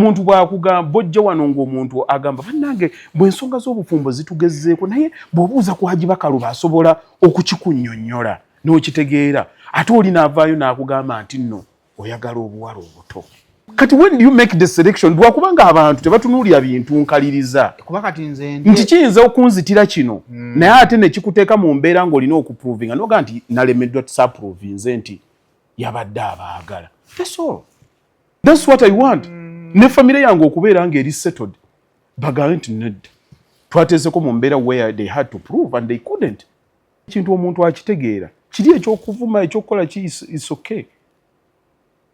omuntu bwakugamba bojja wano ng'omuntu agamba bannange bw'ensonga z'obufumbo zitugezzeeko naye bw'obuuza ku Haji Bakaluba asobola okukikunnyonnyola n'okitegeera ate oli n'avaayo n'akugamba nti nno oyagala obuwala obuto. Kati when you make the selection bwakubanga abantu tebatunuulira bintu nkaliriza kuba kati nze nti kiyinza okunzitira kino naye ate ne kikuteeka mu mbeera ng'olina okuprovinga n'oga nti nalemeddwa tusaprovinze nti yabadde abaagala. That's all. That's what I want. Ne famire yange okubeera ng'eri settled bagambe nti nedda twateeseko mu mbeera where they had to prove and they couldn't. Ekintu omuntu akitegeera kiri ekyokuvuma ekyokukola ki is okay.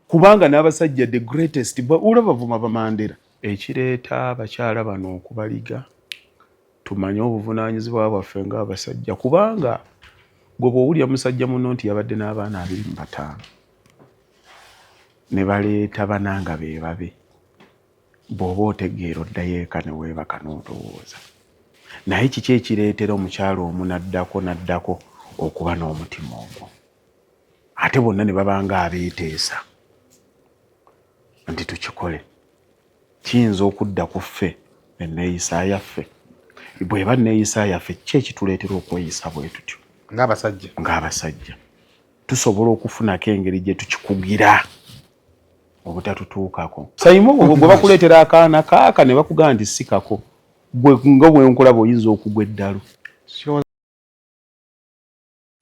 Kubanga n'abasajja the greatest olaba bavuma bamandera ekireeta abakyala bano okubaliga tumanye obuvunaanyizibwa bwaffe ng'abasajja kubanga gwe bw'owulya musajja muno nti yabadde n'abaana 25 ne baleeta bananga be babe bw'oba otegeera oddayo eka ne weebaka n'olowooza naye kiki ekireetera omukyala omu naddako okuba n'omutima ogwo ate bonna ne babanga abeeteesa nti tukikole kiyinza okudda ku ffe enneeyisa yaffe bw'eba nneeyisa yaffe ki ekituleetera okweyisa bwe tutyo ng'abasajja tusobola okufunako engeri gye tukikugira obutatutuukako sayimu bwe bakuleetera akaana kaaka ne bakugamba nti si kako gwe nga bwe nkulaba oyinza okugwa eddalu.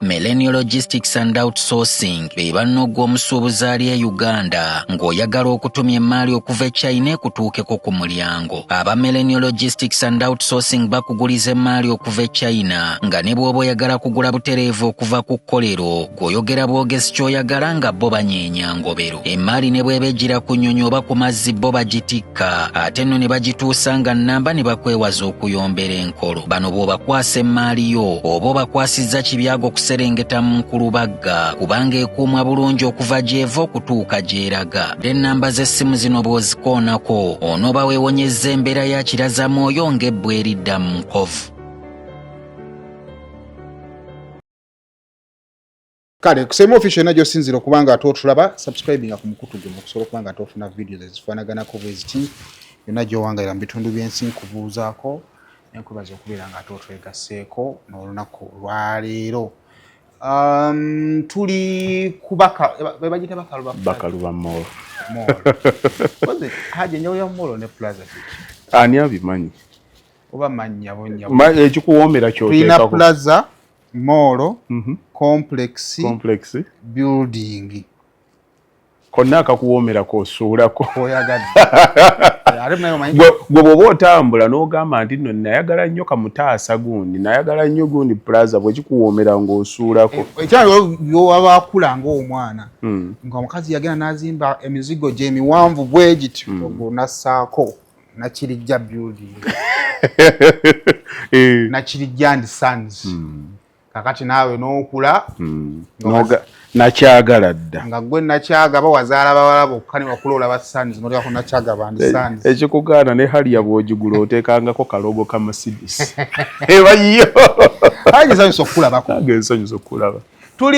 Millennial Logistics and Outsourcing bebanno gw'omusuubuzi ali e Uganda ng'oyagala okutumya emmaali okuva e China ekutuukeko ku mulyango. Aba Millennial Logistics and Outsourcing bakuguliza emmaali okuva e China nga ne bw'oba oyagala kugula butereevu okuva ku kkolero gw'oyogera bwogezi ky'oyagala nga bo banyeenya ngobero. Emmaali ne bw'eba ejjira ku nnyonyi oba ku mazzi bo bagitikka ate nno ne bagituusa nga nnamba ne bakwewaza okuyombera enkolo. Bano bw'obakwasa emmaali yo oba obakwasizza kibyago serengeta mu Nkulubagga kubanga ekuumwa bulungi okuva gy'eva okutuuka gy'eraga. Ennamba z'essimu zino bw'ozikoonako onooba weewonyezza embeera ya kirazamwoyo ng'ebbwa eridda mu nkovu. Kale kusema official na josinzira okubanga atotulaba subscribing ku mukutu gwe okusobola okubanga atofuna videos ezifaanaganako bweziti yonna gy'owangalira mu bitundu by'ensi nkubuuzaako nenkubaza okubeera nga atotwegasseeko n'olunaku lwaleero. Tuli kubaka bebagita Bakaluba Mall. Koze haje nyawo ya mall ne plaza kiki. Ani abimanyi. Oba manya bonya. Ekikuwoomera kyoteekako. Tulina plaza mall complex building. Konna akakuwoomerako osuulako. Oyagadde. Gwe bw'oba otambula n'ogamba nti nno nayagala nnyo kamutaasa gundi nayagala nnyo gundi plaza bwe kikuwoomera ng'osuulako. Ekyalo by'owaba akula ng'omwana ng'omukazi yagenda n'azimba emizigo gye emiwanvu bwe gityo nassaako Nakirijja building Nakirijja and Sons kakati naawe n'okula nakyagala dda nga gwe nakyagaba wazaala bawala bokka ne wakula olaba Sons n'olyako nakyagaba and Sons. Ekikugaana ne haliya bw'ogigula oteekangako kalogo ka Mercedes eba yo ensanyusa okukulabako. Ensanyusa okulaba. Tuli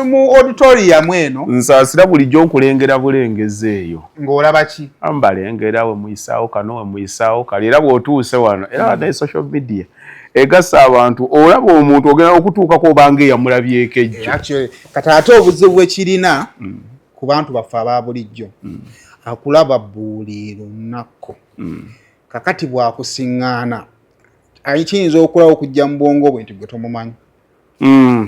mu auditorium eno nsaasira bulijjo nkulengera bulengeze eyo ng'olaba ki ambalengera we muyisaawo kano we muyisaawo kale era bw'otuuse wano era ne social media egasa abantu olaba omuntu ogenda okutuukako obanga eyamulabyeko ejjo. Kati ate obuzibu bwekirina ku bantu baffe aba bulijjo akulaba buli lunaku kakati bwakusiŋŋaana kiyinza okulaba okujja mu bwongo bwe nti gwe tomumanyi.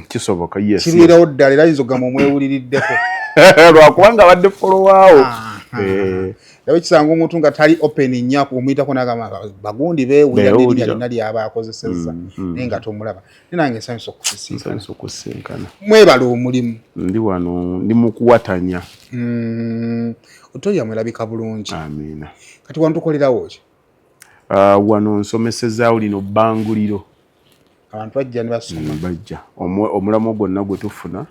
Kisoboka yes. Kiriirawo ddala era yinza ogamba omwewuliriddeko lwakubanga abadde folowaawo. Laba kisanga omuntu nga tali open nnyo omuyitako n'agamba bagundi beewulira n'erinnya lyonna lyaba akozesezza naye nga tomulaba. Nange ensanyusa okusinkana. Mwebala omulimu. Ndi wano ndi mu kuwatanya. Otoya mwelabika bulungi. Amiina. Kati wano tukolerawo ki? Wano nsomesezaawo lino bbanguliro. Abantu bajja ne basoma. Bajja omulamu gwonna gwe tufuna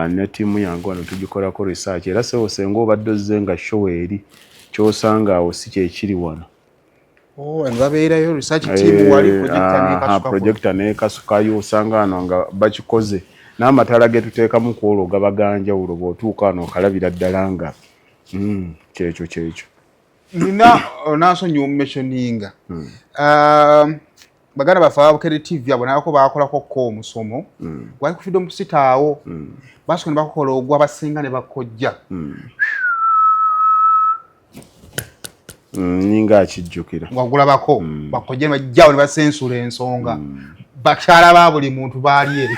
ne ttiimu yange wano tugikolako research era senga obadde ozze nga show eri kyosanga awo si kyekiri wano. Babeerayo research team wali projector n'ekasukayo osanga wano nga bakikoze n'amataala ge tuteekamu ku olwo gaba ganjawulo bw'otuuka wano okalabira ddala nga kyekyo. nina onasonyi omumentioninga baganda bafa Bukedde TV abo nako bakolako ko omusomo wali ku Freedom City awo basiko ne bakola ogwa basinga ne bakojja ninga akijjukira ngagulabako bakojja ne bajjawo ne basensula ensonga bakyala ba buli muntu baali eri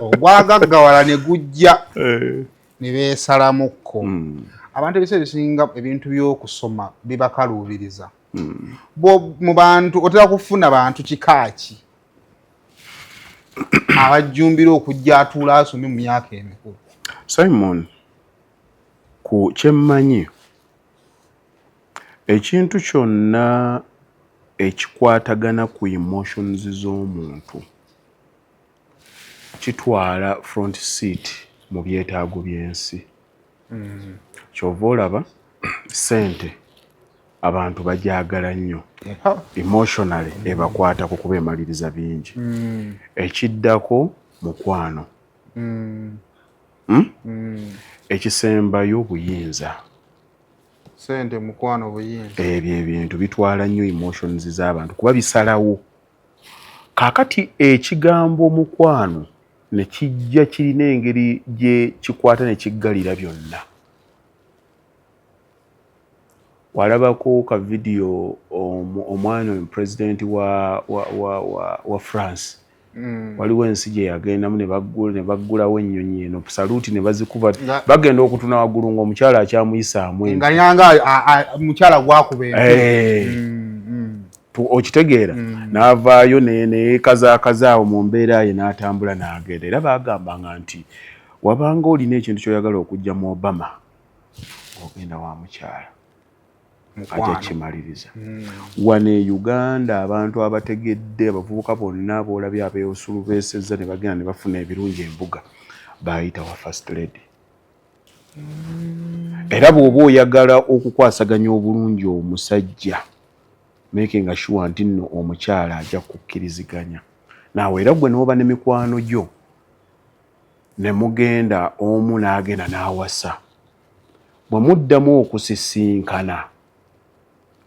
ogwagaggawala ne gujja ne beesalamukko abantu ebiseera bisinga ebintu by'okusoma bibakaluubiriza mu bantu otera kufuna bantu kikaaki abajjumbira okujja atuula asomye mu myaka emikulu. Simon, ku kyemmanyi ekintu kyonna ekikwatagana ku emotions z'omuntu kitwala front seat mu byetaago by'ensi. Kyova olaba sente abantu bajagala nnyo emotionally ebakwata ku kuba emaliriza bingi ekiddako mukwano ekisembayo buyinza sente mukwano buyinza ebyo ebintu bitwala nnyo emotions z'abantu kuba bisalawo kakati ekigambo mukwano ne kijja kirina engeri gye kikwata ne kiggalira byonna. Walabako ka video omwana president wa France waliwo ensi gye yagendamu ne baggulawo ennyonyi eno saluti ne bazikuba bagenda okutuna waggulu ng'omukyala akyamuyisaamu nga nyanga mukyala gwakubenda okitegeera n'avaayo neyeekazaakazaawo mu mbeera ye n'atambula n'agenda era baagambanga nti wabanga olina ekintu ky'oyagala okujja mu Obama ogenda wa mukyala ajja kimaliriza. Wano e Uganda abantu abategedde abavubuka bonna boolabye abeesulubeesezza ne bagenda ne bafuna ebirungi embuga bayita wa first lady. Era bw'oba oyagala okukwasaganya obulungi omusajja making sure nti nno omukyala ajja kukkiriziganya naawe era gwe n'oba ne mikwano gyo ne mugenda omu n'agenda n'awasa bwe muddamu okusisinkana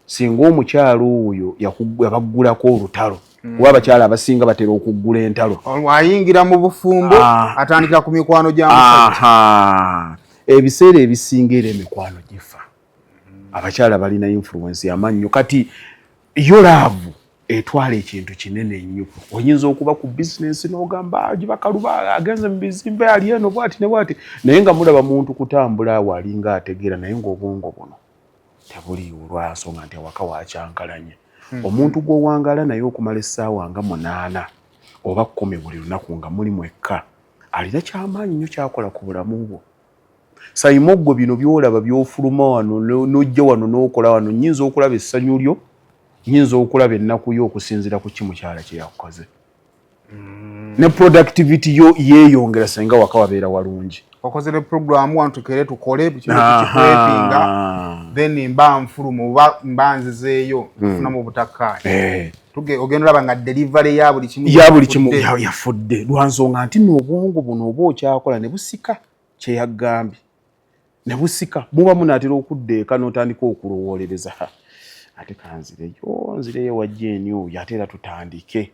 singa omukyala oyo yabaggulako olutalo kuba abakyala abasinga batera okuggula entalo ayingira mu bufumbo atandikira ku mikwano gy'amusajja ebiseera ebisinga era emikwano gifa abakyala balina influence yamannyo kati yo laavu etwala ekintu kinene nnyo oyinza okuba ku bizinensi n'ogamba gibakaluba agenze mu bizimbe ali eno bwati ne bwati naye nga mulaba muntu kutambula awo alinga ategeera naye ng'obwongo buno tebuliiwo lwansonga nti awaka wakyankalanye omuntu gw'owangala naye okumala essaawa nga 8 oba 10 buli lunaku nga muli mwekka alina kyamaanyi nnyo kyakola ku bulamu bwo. Sayimoggo bino byolaba byofuluma wano n'ojja wano n'okola wano nnyinza okulaba essanyu lyo nyinza okulaba ennaku yo okusinzira ku kimukyala kye yakoze ne productivity yo yeeyongera senga waka wabeera walungi wakoze ne program wantu tukere tukole bikikwepinga then mba nfulumu mba nzizeeyo kufuna mu butakkaanya ogenda olaba nga delivery ya buli kimu yafudde lwansonga nti n'obwongo buno oba okyakola ne busika kye yagambye ne busika muba munaatera okudda eka n'otandika okulowolereza ate kanzireyo wajja eni oyo ate era tutandike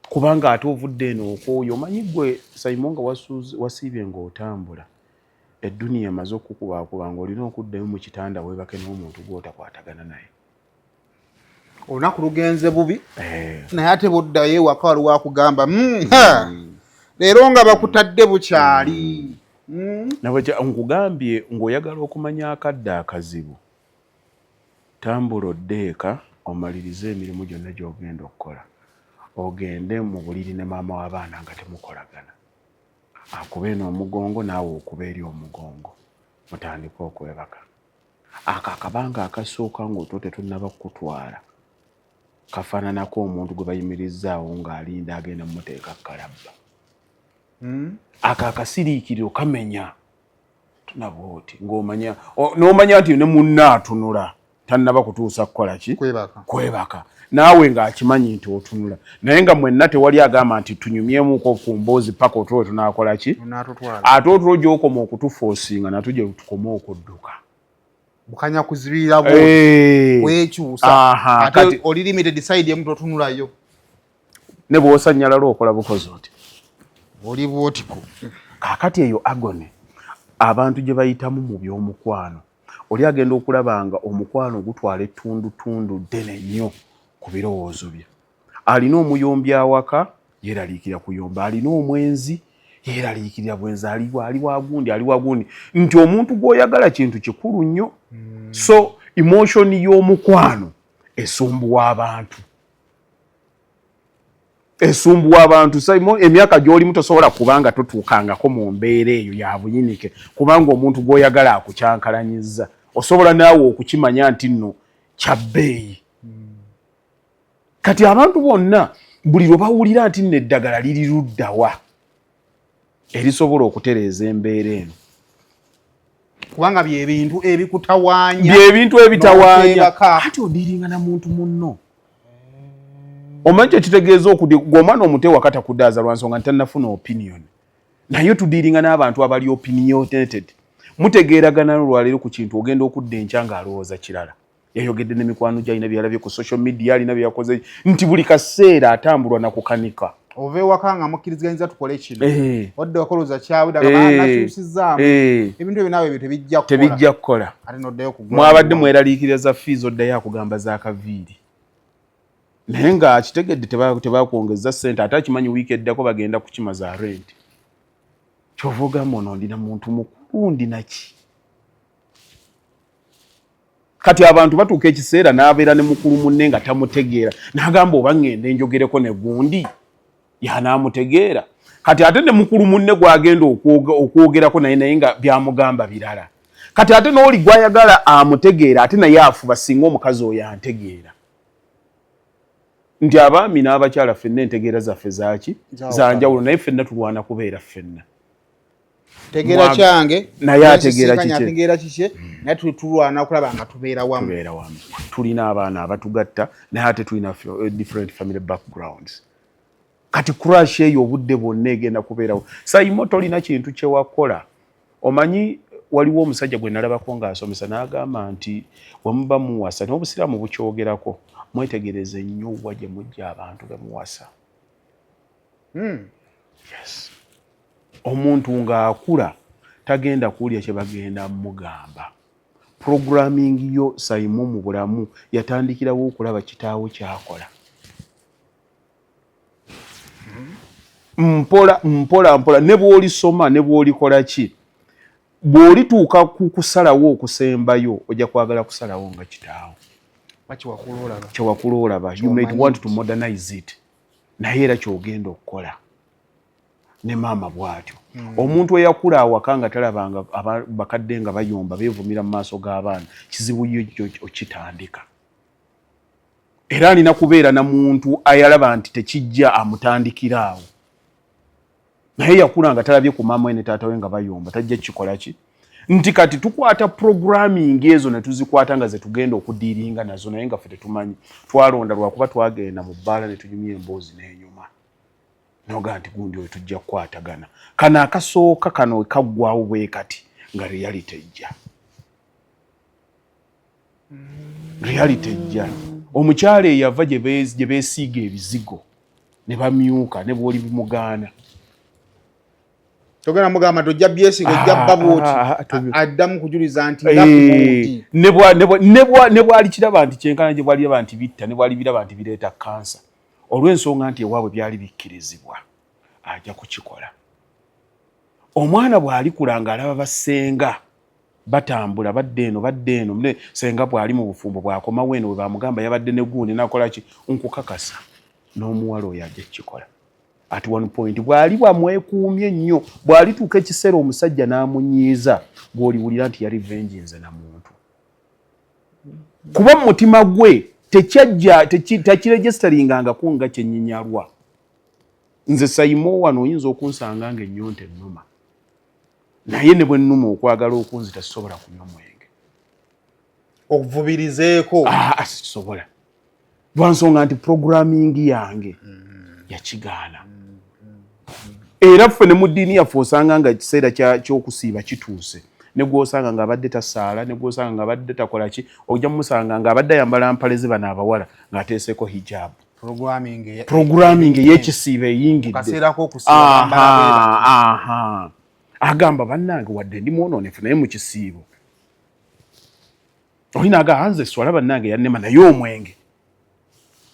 kubanga ate ovudde eno okwoyo omanyi gwe Simon nga wasiibye ng'otambula edduniya emaze okukubaakuba ng'olina okuddayo mu kitanda weebake n'omuntu gw'otakwatagana naye olunaku lugenze bubi naye ate buddayo ewaka waliwo akugamba leero nga bakutadde bukyali nkugambye ng'oyagala okumanya akadde akazibu tambula oddeeka omalirize emirimu gyonna gy'ogenda okukola ogende mu buliri ne maama w'abaana nga temukolagana akuba eno omugongo naawe okuba eri omugongo mutandika okwebaka ako akabanga akasooka ng'otwo tetunnaba kukutwala kafaananako omuntu gwe bayimirizzaawo ng'alinda agenda mmuteeka kalabba ako akasiriikiriro kamenya tunabwo oti ng'omanya n'omanya nti ne munna atunula tannaba kutuusa kukola ki kwebaka naawe ng'akimanyi nti otunula naye nga mwenna tewali agamba nti tunyumyemuko ku mboozi paka otulo tunaakola ki ate otulo gy'okoma okutufoosinga natwo gye tukoma okudduka bukanya kuzibira bo wekyusa ate oli limited side ya mtu otunulayo ne bwosanyala lo okola bukozi oti oli bwotiko kakati eyo agone abantu gye bayitamu mu by'omukwano oli agenda okulabanga omukwano gutwala ettundu ddene nnyo ku birowoozo bye alina omuyombi awaka yeeraliikira kuyomba alina omwenzi yeeraliikirira bwenzi ali wagundi nti omuntu gw'oyagala kintu kikulu nnyo so emotion y'omukwano esumbuwa abantu Simon emyaka gy'olimu tosobola kubanga totuukangako mu mbeera eyo ya buyinike kubanga omuntu gw'oyagala akukyankalanyizza osobola naawe okukimanya nti nno kya bbeeyi kati abantu bonna buli lwe bawulira nti nno eddagala liri luddawa erisobola okutereeza embeera eno kubanga byebintu ebikutawaanya ate odiringa na muntu munno omanyi ekitegeeza omwana omutewa kata kudaaza lwa nsonga nti tannafuna opinion naye tudiringa n'abantu abali opinionated mutegeeragana olwaleero ku kintu ogenda okudda enkya ng'alowooza kirala yayogedde n'emikwano gy'alina byalabye ku social media alina byakoze nti buli kaseera atambulwa na kukanika ova ewaka nga mukkiriziganyiza tukole kino odde wakolooza kyawe daganakyusizaamu ebintu ebyo naawe ebyo tebijja kukola ate noddayo mwabadde mweraliikirira za fees oddayo akugamba za kaviiri naye nga akitegedde tebakwongeza ssente ate akimanyi wiiki eddako bagenda kukima za rent kyova ogamba ono ndina muntu mukulu ndinaki kati abantu batuuka ekiseera n'abeera ne mukulu munne nga tamutegeera n'agamba oba ŋŋende njogereko ne gundi yanaamutegeera kati ate ne mukulu munne gwagenda okwogerako naye nga byamugamba birala kati ate n'oli gwayagala amutegeera ate naye afuba singa omukazi oyo antegeera nti abaami n'abakyala ffenna entegeera zaffe zaaki zanjawulo naye ffenna tulwana kubeera ffenna tegeera kyange naye ategeera kike naye tulwana okulaba nga tubeera wamu tulina abaana abatugatta naye ate tulina different family backgrounds kati crash eyo obudde bwonna egenda kubeerawo sayimo tolina kintu kyewakola omanyi waliwo omusajja gwe nalabako ng'asomesa n'agamba nti wamuba muwasa n'obusiraamu bukyogerako mwetegereze nnyo wa gye mujja abantu bemuwasa yes omuntu ng'akula tagenda kuwulya kye bagenda mugamba programming yo Sayimo mu bulamu yatandikirawo okulaba kitaawo kyakola mpola ne bw'olisoma ne bw'olikola ki bw'olituuka ku kusalawo okusembayo ojja kwagala kusalawo nga kitaawo kyewakula olaba you might want to modernize it naye era kyogenda okukola ne maama bw'atyo omuntu eyakula awaka nga talabanga bakadde nga bayomba beevumira mu maaso g'abaana kizibu yo okitandika era alina kubeera na muntu ayalaba nti tekijja amutandikira awo naye yakula nga talabye ku maama we ne taata we nga bayomba tajja kikola ki nti kati tukwata programming ezo ne tuzikwata nga ze tugenda okudiiringa nazo naye nga ffe tetumanyi twalonda lwakuba twagenda mu bbaala ne tunyumya emboozi n'enyuma noga nti gundi oyo tujja kukwatagana kano akasooka kano kaggwawo bwe kati nga reality ejja omukyala eyava gye beesiiga ebizigo ne bamyuka ne bw'oli bimugaana togenda mugamba tojja byesigo ojja babwoti addamu kujuliza nti ne bwali kiraba nti kyenkana gye bwali raba nti bitta ne bwali biraba nti bireeta kansa olw'ensonga nti ewaabwe byali bikkirizibwa ajja kukikola omwana bw'alikula ng'alaba basenga batambula badde eno ne senga bw'ali mu bufumbo bw'akomawo eno bwe bamugamba yabadde ne gundi nakola ki nkukakasa n'omuwala oyo ajja kukikola at one point bwali bwamwekuumye nnyo bw'alituuka ekiseera omusajja n'amunyiiza gw'oliwulira nti yali venginze na muntu kuba mu mutima gwe takiregisteringa nga kyenyinyalwa nze Sayimo wano oyinza okunsanga nga ennyonta ennuma naye ne bwe nnuma okwagala okunzita sisobola kunywa mwenge okuvubirizeeko sisobola lwansonga nti programming yange yakigaana era ffe ne mu ddiini yaffe osanga nga ekiseera ky'okusiiba kituuse ne gwosanga ng'abadde tasaala ne gwosanga ng'abadde takola ki ojja musanga ng'abadde ayambala mpale zibana abawala ng'ateeseko hijab programming ey'ekisiibo eyingidde agamba bannange wadde ndi mwonoonefu naye mu kisiibo olina aga nze swala bannange yannema naye omwenge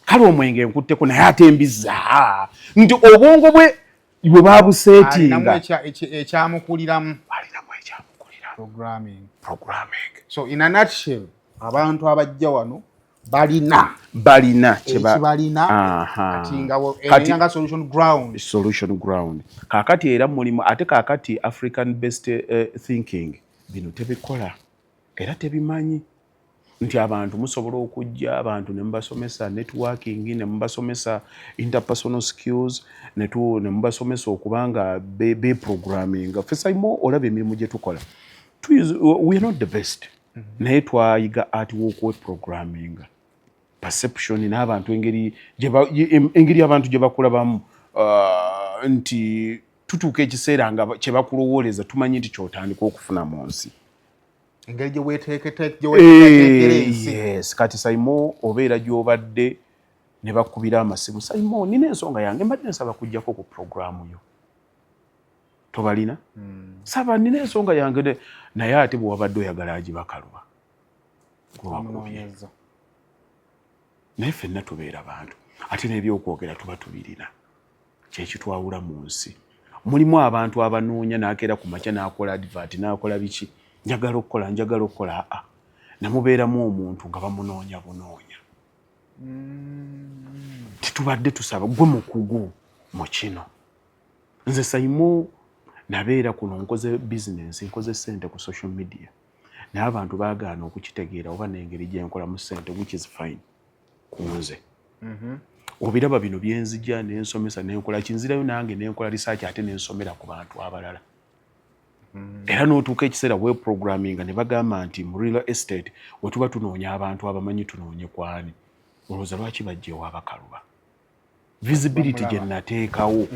kale omwenge nkutteko naye ate mbiza nti obwongo bwe babuseetinga ekyamukuliramu programming. So in a nutshell abantu abajja wano balina kati solution ground kakati era mulimu ate kakati African based thinking bino tebikola era tebimanyi nti abantu musobola okujja abantu ne mbasomesa networking ne mbasomesa interpersonal skills ne mbasomesa okubanga be programming fesaimo olaba emirimu gye tukola we are not the best naye twayiga artwork programming perception n'abantu engeri abantu gye bakulabamu nti tutuuka ekiseera nga kye bakulowooleza tumanyi nti kyotandika okufuna mu nsi engeri gye weeteeketeeka yes kati Saimo obeera gy'obadde ne bakubira amasimu Saimo nina ensonga yange mbadde nsaba kujjako ku programu yo tobalina saba nina ensonga yange naye ate bwe wabadde oyagala agibakaluba naye ffenna tubeera bantu ate n'ebyokwogera tuba tubirina kyekitwawula mu nsi mulimu abantu abanoonya n'akeera ku makya n'akola advert n'akola biki njagala okukola namubeeramu omuntu nga bamunoonya bunoonya titubadde tusaba gwe mukugu mu kino nze Saimo nabeera kuno nkoze business nkoze ssente ku social media naye abantu baagaana okukitegeera oba n'engeri gye nkolamu ssente which is fine kunze obiraba bino byenzija n'ensomesa n'enkola kinzirayo nange n'enkola research ate n'ensomera ku bantu abalala era n'otuuka ekiseera web programming ne bagamba nti mu real estate we tuba tunoonya abantu abamanyi tunoonye kwani olowooza lwaki bajjeewo abakaluba visibility gye nateekawo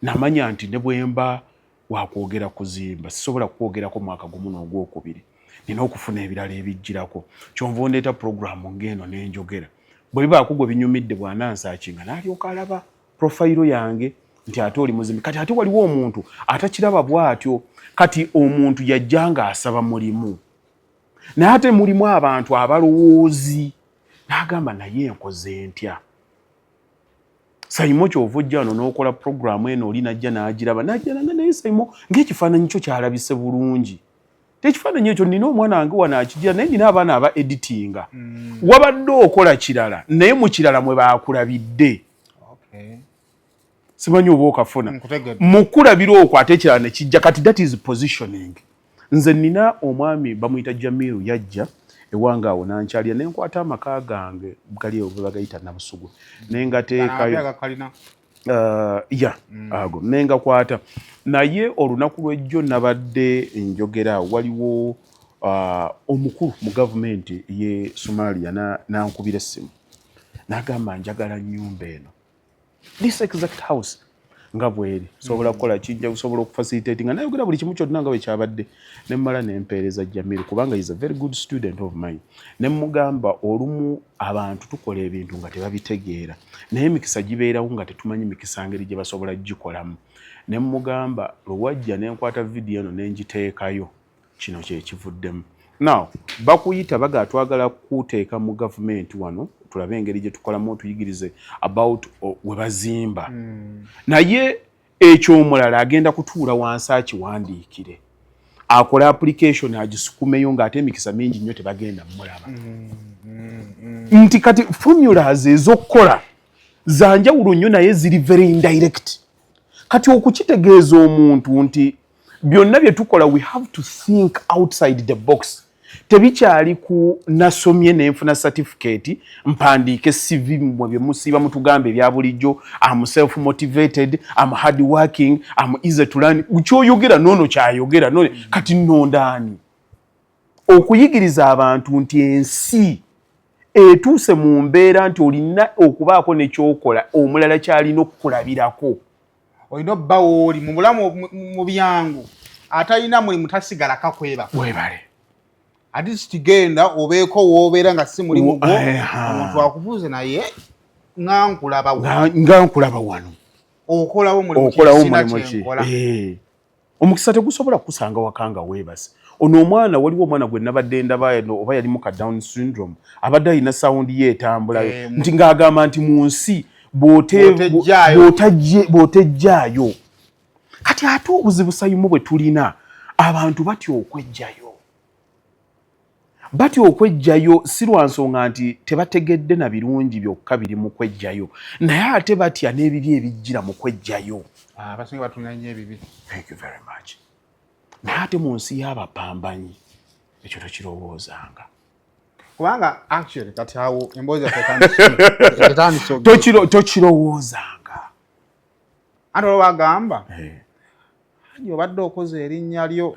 namanya nti ne bwemba wakwogera kuzimba sisobola kwogerako mwaka gumu n'ogwokubiri nina okufuna ebirala ebijjirako kyonva ondeeta programu ng'eno n'enjogera bwe bibaako gwe binyumidde bw'anansaakinga n'alyoka alaba profayiro yange nti ate oli muzimbi kati ate waliwo omuntu atakiraba bw'atyo kati omuntu yajja ng'asaba mulimu naye ate mulimu abantu abalowoozi n'agamba naye enkoze ntya Saimo kyova ojja wano n'okola programu eno oli najja n'agiraba najja nanga naye Saimo ng'ekifaananyi kyo kyalabise bulungi tekifaananyi ekyo nina omwana wange wano akigira naye nina abaana aba editinga wabadde okola kirala naye mu kirala mwe baakulabidde simanyi oba okafuna mukulabira okwo ate ekirala ne kijja kati that is positioning nze nina omwami bamuyita Jamiru yajja ewange awo nankyalya nenkwata amaka gange gali obo bagayita nabusugwe nengateekayo ago nengakwata naye olunaku lw'ejjo nabadde njogera waliwo omukulu mu gavumenti ye Somalia nankubira essimu n'agamba njagala nnyumba eno this exact house nga bweri sobola kukola kijja kusobola okufacilitatinga nayogera buli kimu kyonna nga bwe kyabadde ne mmala n'empeereza Jamiru kubanga is a very good student of mine ne mugamba olumu abantu tukola ebintu nga tebabitegeera naye emikisa gibeerawo nga tetumanyi mikisa ngeri gye basobola gikolamu ne mugamba lwajja nenkwata vidiyo eno n'engiteekayo kino kyekivuddemu now bakuyita baga twagala kuteeka mu gavumenti wano tulabe engeri gye tukolamu otuyigirize about we bazimba naye ekyomulala agenda kutuula wansi akiwandiikire akola application agisukumeyo ng'ate emikisa mingi nnyo tebagenda mulaba nti kati formulas ez'okukola zanjawulo nnyo naye ziri very indirect kati okukitegeeza omuntu nti byonna bye tukola we have to think outside the box tebikyali ku nasomye nenfuna certificate mpandiike CV mwe bye musiba mutugambe ebya bulijjo am self motivated am hard working am easy to learn ukyoyogera nono kyayogera none kati nnondaani okuyigiriza abantu nti ensi etuuse mu mbeera nti olina okubaako nekyokola omulala kyalina okukulabirako olina obbawo oli mu bulamu mu byangu atalina mulimu tasigala kakweba webale at least genda obeeko woobeera nga si mulimu gwo omuntu akubuuze naye nga nkulaba wano okolawo mulimu ki omukisa tegusobola kusanga wakanga weebase ono omwana waliwo omwana gwe nabadde ndaba oba yali mu ka Down syndrome abadde alina sawundi ye etambulayo nti ng'agamba nti mu nsi bw'otejjaayo kati ate obuzibu sayimu bwe tulina abantu batya okwejjayo si lwa nsonga nti tebategedde na birungi byokka biri mu kwejjayo naye ate batya n'ebibi ebijjira mu kwejjayo. Abasinga batulina nnyo ebibi. Thank you very much. Naye ate mu nsi y'abapambanyi ekyo tokirowoozanga. Kubanga actually kati awo emboozi tokirowoozanga. Ate olwo bagamba obadde okoze erinnya lyo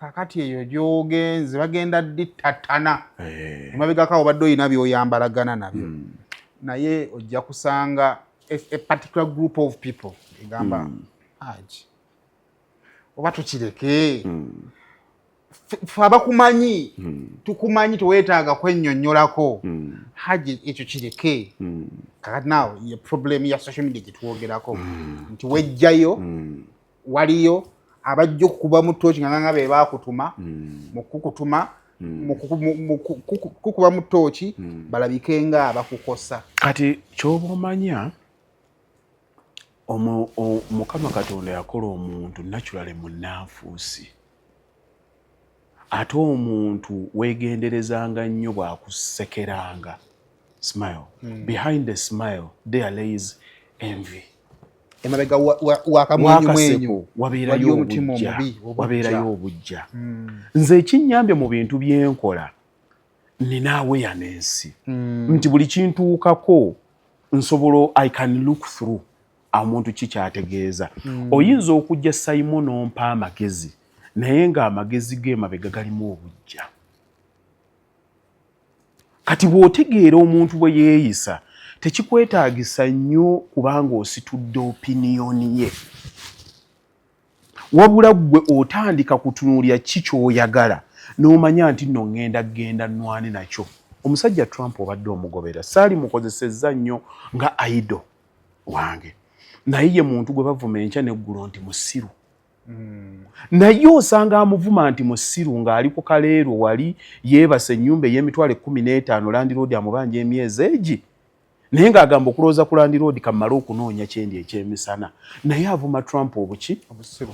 kakati eyo gy'ogenze bagenda dittatana emabegako obadde olina by'oyambalagana nabyo naye ojja kusanga a particular group of people egamba haji oba tukireke fe abakumanyi tukumanyi teweetaaga kwennyonnyolako haji ekyo kireke kakati naawe ye problem ya social media gitwogerako nti wejjayo waliyo abajja okukuba mu ttooki nga be baakutuma mu kukuba mu ttooki balabike nga abakukosa. Kati ky'oba omanya Mukama Katonda yakola omuntu naturally munnanfuusi ate omuntu weegenderezanga nnyo bw'akusekeranga smile behind the smile there lays envy. Emabega wakamwenyu wabeerayo obujja. Nze ekinnyambye mu bintu byenkola nina awareness nti buli kintuukako nsobola I can look through omuntu kikyategeeza. Oyinza okujja Simon n'ompa amagezi naye ng'amagezi ge emabega galimu obujja. Kati bw'otegeera omuntu bwe yeeyisa tekikwetaagisa nnyo kubanga ositudde opiniyoni ye wabula gwe otandika kutunuulya ki ky'oyagala n'omanya nti nno ŋŋenda nnwane nakyo. Omusajja Trump obadde omugobera saali mukozesezza nnyo nga idol wange naye ye muntu gwe bavuma enkya n'eggulo nti musiru naye osanga amuvuma nti musiru ng'ali ku kaleero wali yeebase ennyumba ey'emitwalo 15 Land Road amubanja emyezi egi naye ng'agamba okulowooza ku Land Road kamala okunoonya kyendi ekyemisana naye avuma Trump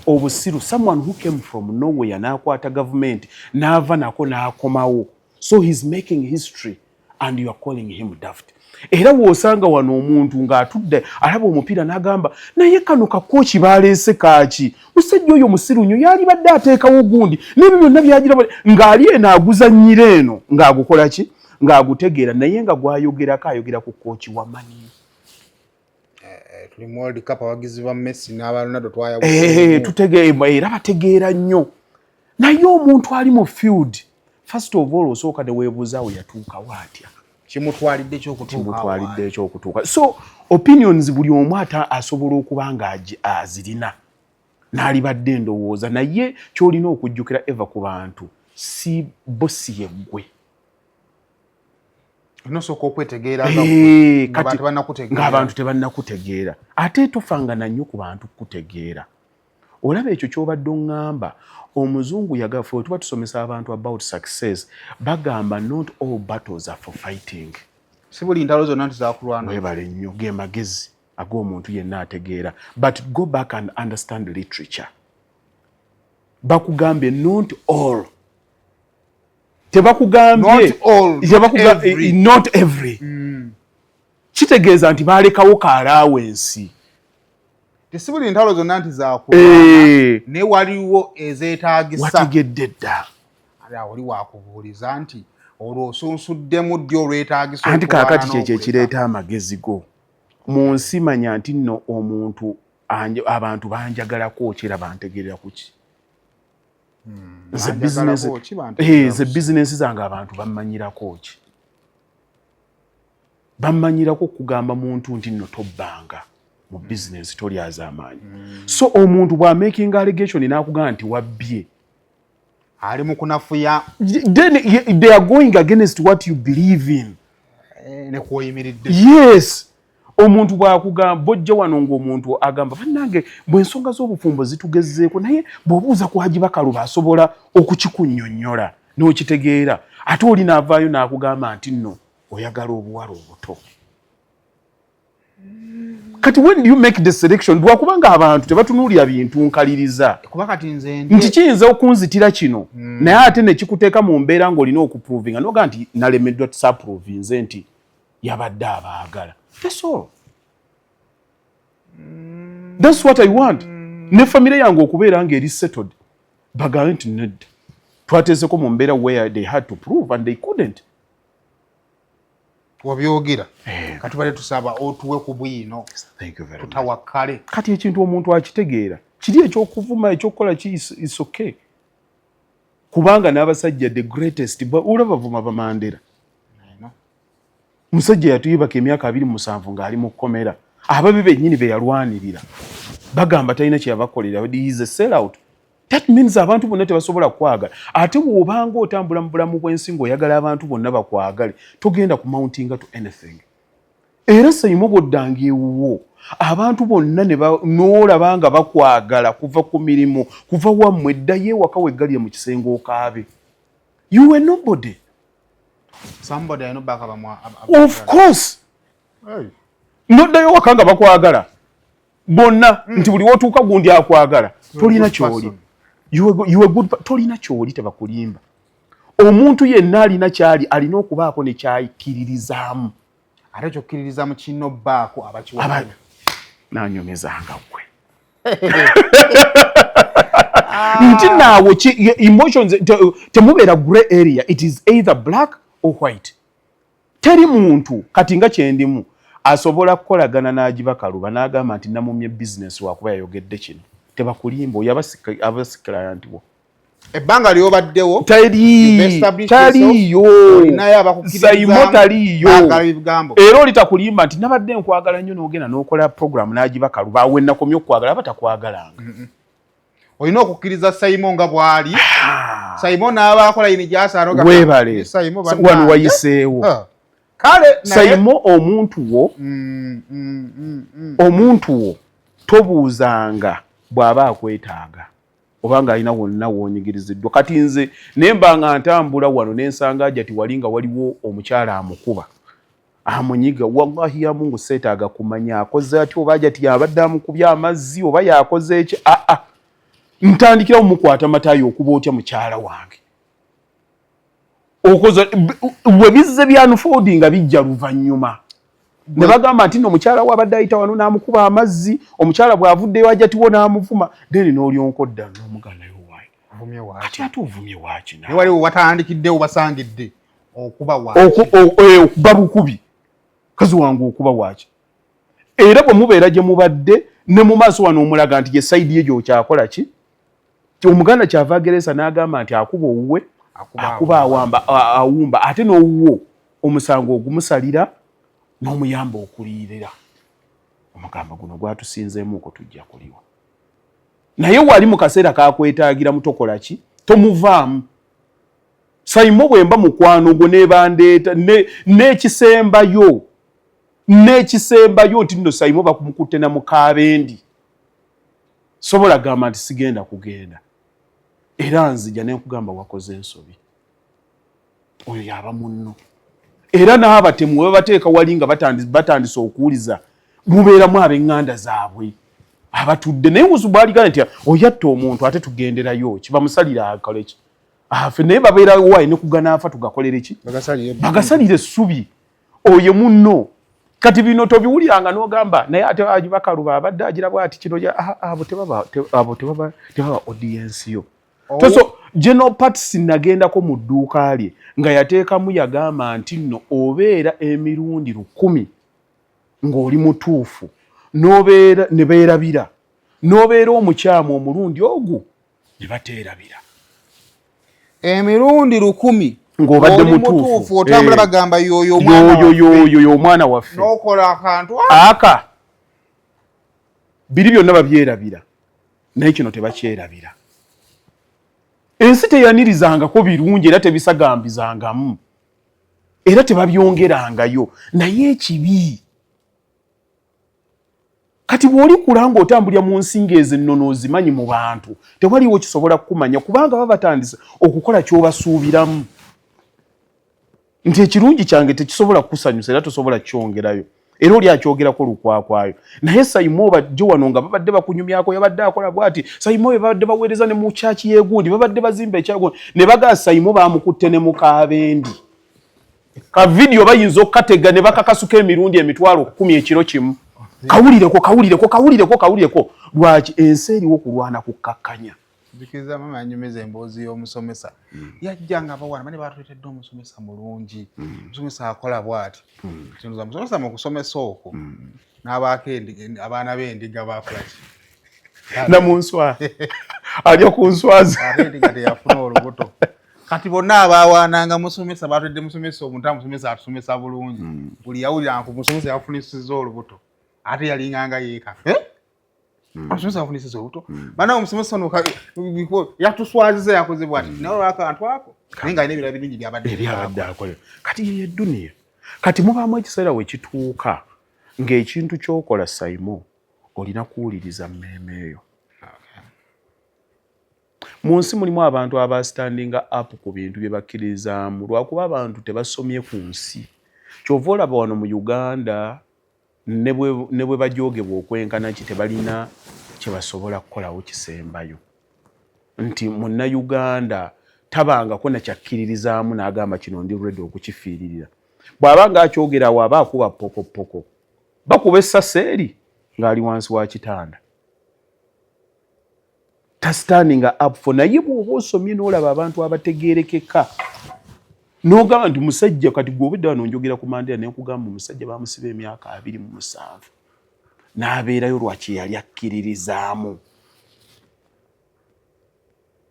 obusiru someone who came from nowhere n'akwata gavumenti n'ava nako n'akomawo so he's making history and you are calling him daft. Era w'osanga wano omuntu ng'atudde alaba omupiira n'agamba naye kano kakooki baleese kaaki musajja oyo musiru nnyo yali badde ateekawo gundi n'ebyo byonna byagira ng'ali eno aguzannyira eno ng'agukola ki ng'agutegeera naye nga gwayogerako ayogera ku kooki wamanyi. Tuli mu World Cup abagizi ba Messi n'aba Ronaldo twayabuze tutegeera era bategeera nnyo naye omuntu ali mu field first of all osooka ne weebuuzaawo yatuukawo atya kimutwalidde ekyokutuuka. So opinions buli omu ata asobola okuba nga azirina n'alibadde endowooza naye ky'olina okujjukira eva ku bantu si bosi yeggwe nosooka okwetegeera ng'abantu tebannakutegeera ate tofangana nnyo ku bantu kutegeera. Olaba ekyo ky'obadde oŋŋamba omuzungu yagafa tuba tusomesa abantu about success bagamba not all battles are for fighting. Si buli ntalo zonna nti zakulwana. Webale nnyo ge magezi ag'omuntu yenna ategeera but go back and understand literature. Bakugambye not all tebakugambye not every kitegeeza nti baalekawo kaalaawensi. Tesibuli ntalo zonna nti zakulwana ne waliwo ezeetaagisa wategedde dda oli wakubuuliza nti olwo osunsuddemu ddi olwetaagisa anti kaakati kyekyo ekireeta amagezi go mu nsi manya nti nno omuntu abantu banjagalako kyera bantegerera ku ki ze bizinesi zange abantu bammanyirako ki bammanyirako okugamba muntu nti nno tobbanga mu business tolyaza amaanyi. So omuntu bwa making allegation n'akugamba nti wabbye ali mu kunafuya, then they are going against what you believe in. Ne kuyimiridde. Yes. Omuntu bw'akugamba bojja wano ng'omuntu agamba bannange bw'ensonga z'obufumbo zitugezeeko naye bw'obuuza ku Haji Bakaluba asobola okukikunnyonnyola n'okitegeera ate oli n'avaayo n'akugamba nti nno oyagala obuwala obuto. Kati when you make the selection bwakubanga abantu tebatunuulira bintu nkaliriza kuba kati nze nti kiyinza okunzitira kino naye ate ne kikuteeka mu mbeera ng'olina okuprovinga n'oga nti nalemeddwa tusapprovinze nti yabadde abaagala. That's all. That's what I want. Ne family yange okubeera ng'eri settled bagambe nti nedda twateeseko mu mbeera where they had to prove and they couldn't. wabyogera kati bale tusaba otuwe ku bwino tutawakkale. Kati ekintu omuntu akitegeera kiri ekyokuvuma ekyokukola ki is okay kubanga n'abasajja the greatest olaba bavuma bamandera musajja yatuyibaka emyaka 27 ng'ali mu kkomera ababi bennyini be yalwanirira bagamba talina kye yabakolera he is a sell out. That means abantu bonna tebasobola kwagala ate bw'obanga otambula mu bulamu bw'ensi ng'oyagala abantu bonna bakwagale togenda ku mountinga to anything. Era Saimo bw'oddanga ewuwo abantu bonna n'olaba nga bakwagala kuva ku mirimu kuva wammwe eddayo ewaka weggalire mu kisenge okaabe. You were nobody. Somebody I know back of course. Hey. Noddayo waka nga bakwagala bonna nti buli wotuuka gundi akwagala tolina kyoli. You were good tolina kyoli tebakulimba. Omuntu yenna alina kyali alina okubaako ne kyayikiririzaamu. Ate kyokkiririzaamu kino bbaako abakiwabana. Nanyomezanga gwe. Nti naawe emotions temubeera gray area. It is either black or white. Teri muntu kati nga kyendimu asobola kukolagana na Haji Bakaluba n'agamba nti namumye business wakuba yayogedde kino. Tebakulimba oyo abasikira nti wo. Ebbanga lyobaddewo taliyo Saimo taliyo era oli takulimba nti nabadde nkwagala nnyo n'ogenda n'okola program na Haji Bakaluba awe nakomye okkwagala batakwagalanga. Olina okukkiriza Saimo nga bw'ali. Saimo n'aba akola yini gy'asaanoga weebale wano wayiseewo. Kale Saimo omuntu wo tobuuzanga bw'aba akwetaaga obanga alina wonna woonyigiriziddwa. Kati nze nemba nga ntambula wano n'ensanga ajati wali nga waliwo omukyala amukuba amunyiga wallahi ya Mungu seetaaga kumanya akoze ati oba ajati yabadde amukubya amazzi oba yakoze eki ntandikira omukwata matayo okuba otya mukyala wange okoza we bizze bya unfolding nga bijja luvannyuma ne bagamba nti omukyala wabadde ayita wano n'amukuba amazzi omukyala bw'avuddeyo ajatiwo n'amuvuma then n'olyonkodda n'omuganayo waayi ovumye waaki ati ate ovumye waaki nawe waliwo watandikiddewo basangidde okuba waaki okuba bukubi kazi wange okuba waaki era bwe mubeera gye mubadde ne mu maaso wano omulaga nti ye sayidi ye gyokyakola ki omuganda kyava ageresa n'agamba nti akuba owuwe akuba awumba ate n'owuwo omusango ogumusalira n'omuyamba okuliyirira. Omugamba guno gwatusinzeemuuko tujja kuliwa naye wali mu kaseera kakwetaagira mutokola ki tomuvaamu. Saimo bwemba mukwano gwo nebandeeta n'ekisembayo nti nno Saimo bakumukutte na mukaabendi sobola gamba nti sigenda kugenda era nzija nenkugamba wakoze ensobi oyo yaba munno. Era n'abatemu we bateeka wali nga batandise okuwuliza mubeeramu ab'eŋŋanda zaabwe abatudde naye wuzu bwaligana nti oyatta omuntu ate tugenderayo kibamusalira akole ki afe naye babeera wayi ne kugana afa tugakolere ki bagasalire essubi oyo munno. Kati bino tobiwuliranga n'ogamba naye ate Haji Bakaluba abadde agira bw'ati kino abo tebaba audience yo. So General Patsi nagendako mu dduuka lye nga yateekamu yagamba nti nno obeera emirundi 10 ng'oli mutuufu n'obeera ne beerabira n'obeera omukyamu omulundi ogwo ne bateerabira emirundi 10 ng'obadde mutuufu otambula bagamba yoyo omwana waffe n'okola akantu aka biri byonna babyerabira naye kino tebakyerabira. Ensi teyanirizangako birungi era tebisagambizangamu era tebabyongerangayo naye ekibi kati bw'oli kulanga otambulira mu nsinga ezennono ozimanyi mu bantu tewaliwo kisobola kukumanya kubanga baba batandise okukola ky'obasuubiramu nti ekirungi kyange tekisobola kukusanyusa era tosobola kyongerayo era oli akyogerako lukwakwayo naye Saimo bajjo wano nga babadde bakunyumyako yabadde akola bwati Saimo babadde baweereza ne mu kyaki yegundi babadde bazimba ekyago ne baga Saimo bamukutte ne mu Kabendi ka video bayinza okukatega ne bakakasuka emirundi emitwalo 10 ekiro kimu kawulireko lwaki ensi eriwo kulwana kukakkanya bikiza mama anyumeza emboozi y'omusomesa yajjanga abawana bane batuletedde omusomesa mulungi omusomesa akola bwati kinoza omusomesa mu kusomesa okwo n'abakendi abaana b'endiga bakola ki na munswa alya ku nswazi akendiga teyafuna olubuto kati bonna abawaananga musomesa batuledde musomesa omuntu amusomesa atusomesa bulungi buli yawuliranga ku musomesa yafunisiza olubuto ate yalinganga yeeka omusomesa afunisiza olubuto bana omusomesa ono yatuswaziza yakoze bwati nawe akantu ako naye nga alina ebirala bingi byabadde akola kati ye dunia kati mubaamu ekiseera we kituuka ng'ekintu ky'okola Saimo olina kuwuliriza mmeeme eyo. Mu nsi mulimu abantu abastandinga up ku bintu bye bakkirizaamu lwakuba abantu tebasomye ku nsi kyova olaba wano mu Uganda ne bwe bajoogebwa okwenkana ki tebalina kye basobola kukolawo kisembayo nti Munnayuganda tabangako nakyakkiririzaamu n'agamba kino ndi ready okukifiiririra bw'abanga akyogerawo aba akuba pokopoko bakuba essaseeri ng'ali wansi wa kitanda standinga up for naye bw'oba osomye n'olaba abantu abategeerekeka n'ogamba nti musajja kati gw'obudde wano njogera ku Mandela ne nkugamba omusajja bamusiba emyaka 27 n'abeerayo lwaki yali akkiririzaamu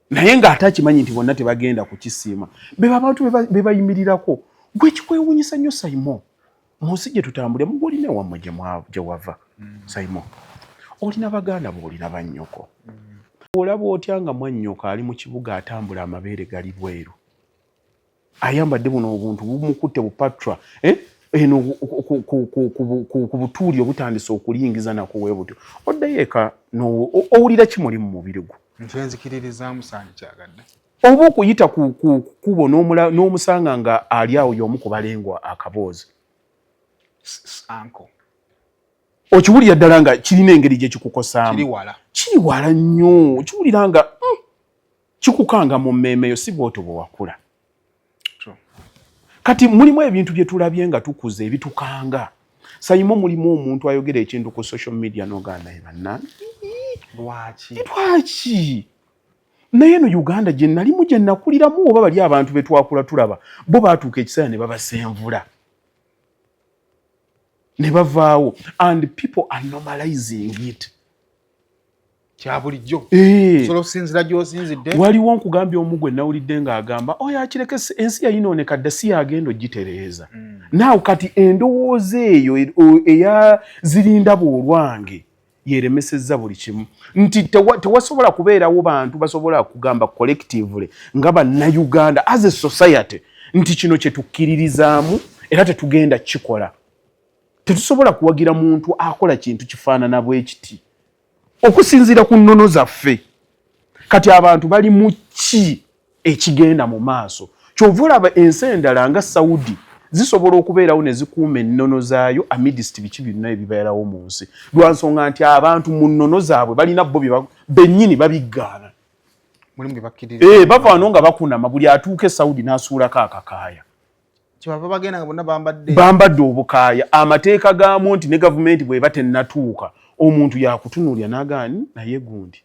naye ng'ate akimanyi nti bonna tebagenda kukisiima be abantu be bayimirirako gwe kikwewuunyisa nnyo Saimo mu nsi gye tutambulira mu gw'olina ewammwe gye wava Saimo olina baganda bw'olina bannyoko olaba otya nga mwannyoko ali mu kibuga atambula amabeere gali bweru ayambadde buno obuntu bumukutte bupatra eno ku butuuli obutandise okuliyingiza nakuwe butyo oddayo eka owulira kimuli mu mubiri gwo ntenzikiririzaamu saani kyagadde oba okuyita kubo n'omusanga nga ali awo y'omu ku balengwa akaboozi anko okiwulira ddala nga kirina engeri gye kikukosaamu kiri wala nnyo okiwulira nga kikukanga mu mmeemeyo si bw'otyo bwe wakula kati mulimu ebintu bye tulabye nga tukuze ebitukanga Saimo mulimu omuntu ayogera ekintu ku social media n'oganda naye bannange lwaki naye no Uganda gye nalimu gye nakuliramu oba bali abantu be twakula tulaba bo baatuuka ekiseera ne babasenvula ne bavaawo and people are normalizing it kya bulijjo solo okusinzira gy'osinzidde waliwo nkugambye omugwe nawulidde ng'agamba oyo akireke ensi yayinooneka dda si yagenda ogitereeza naawe kati endowooza eyo eyazirinda bwolwange yeremesezza buli kimu nti tewasobola kubeerawo bantu basobola kugamba collectively nga bannayuganda as a society nti kino kye tukkiririzaamu era tetugenda kikola tetusobola kuwagira muntu akola kintu kifaanana bwe kiti okusinziira ku nnono zaffe kati abantu bali mu ki ekigenda mu maaso kyova olaba ensi endala nga Saudi zisobola okubeerawo ne zikuuma ennono zaayo amidst biki byonna ebibeerawo mu nsi lwa nsonga nti abantu mu nnono zaabwe balina bo bennyini babiggaana bava wano nga bakunama buli atuuka e Saudi n'asuulako akakaaya kyebava bagenda nga bonna bambadde obukaaya amateeka gaamu nti ne gavumenti bw'eba tennatuuka omuntu yakutunuulya n'agaani naye gundi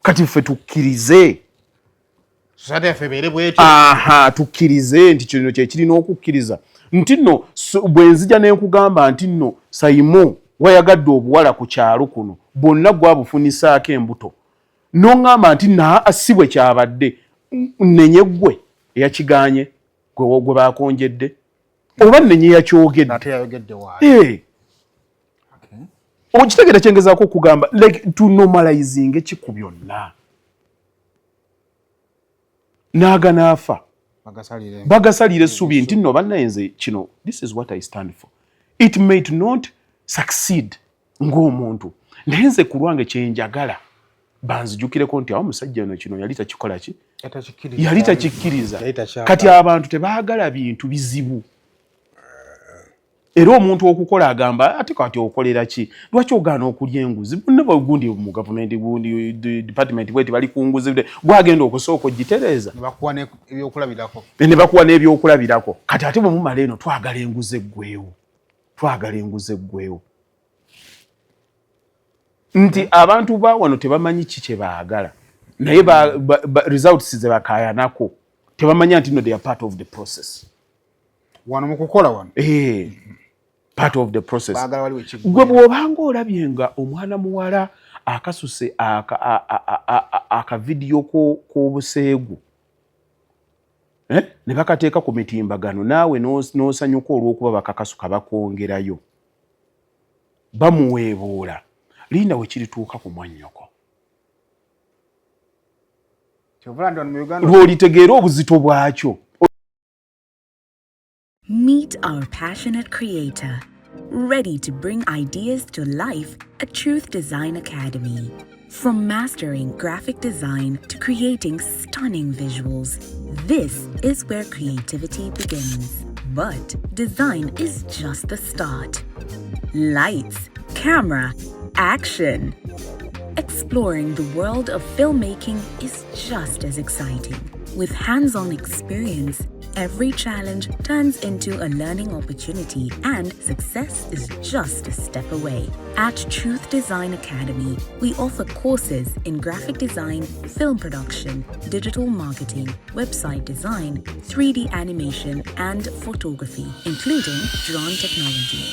kati ffe tukkirize tukkirize nti kino kye kirina okukkiriza nti nno bwe nzija ne nkugamba nti nno Saimo wayagadde obuwala ku kyalo kuno bonna gwabufunisaako embuto n'oŋŋamba nti naa si bwe kyabadde nenye ggwe eyakiganye gwe baakonjedde oba nenye yakyogedde Okitegera kyengezaako okugamba like to normalizing ekiku byonna. Naaga naafa. Bagasalire essubi nti nno bannayenze kino, this is what I stand for. It may not succeed ng'omuntu. Naye nze ku lwange kye njagala banzijukireko nti awo omusajja ono kino yali takikola ki? Yali takikkiriza. Kati abantu tebaagala bintu bizibu. Era omuntu okukola agamba ate kati okolera ki? Lwaki ogaana okulya enguzi? Never gundi mu government gundi department bweti bali kunguzi gwagenda okusooka ogitereza. Ne bakuwa n'ebyokulabirako. Kati ate bwe mumala eno twagala enguzi eggweewo. Nti abantu ba wano tebamanyi ki kye baagala. Naye results ze bakayanako. Tebamanya nti no they are part of the process. Wano mukukola wano. Part of the process. Gwe bw'obanga olabye nga omwana muwala akasuse aka video k'obuseegu ne bakateeka ku mitimbagano naawe n'osanyuka olw'okuba bakakasuka bakongerayo bamuweebuula linda we kirituuka ku mwannyoko lw'olitegeera obuzito bwakyo. Meet our passionate creator, ready to bring ideas to life at Truth Design Academy. From mastering graphic design to creating stunning visuals, this is where creativity begins. But design is just the start. Lights, camera, action. Exploring the world of filmmaking is just as exciting. With hands-on experience, every challenge turns into a learning opportunity and success is just a step away. At Truth Design Academy, we offer courses in graphic design, film production, digital marketing, website design, 3D animation, and photography, including drone technology.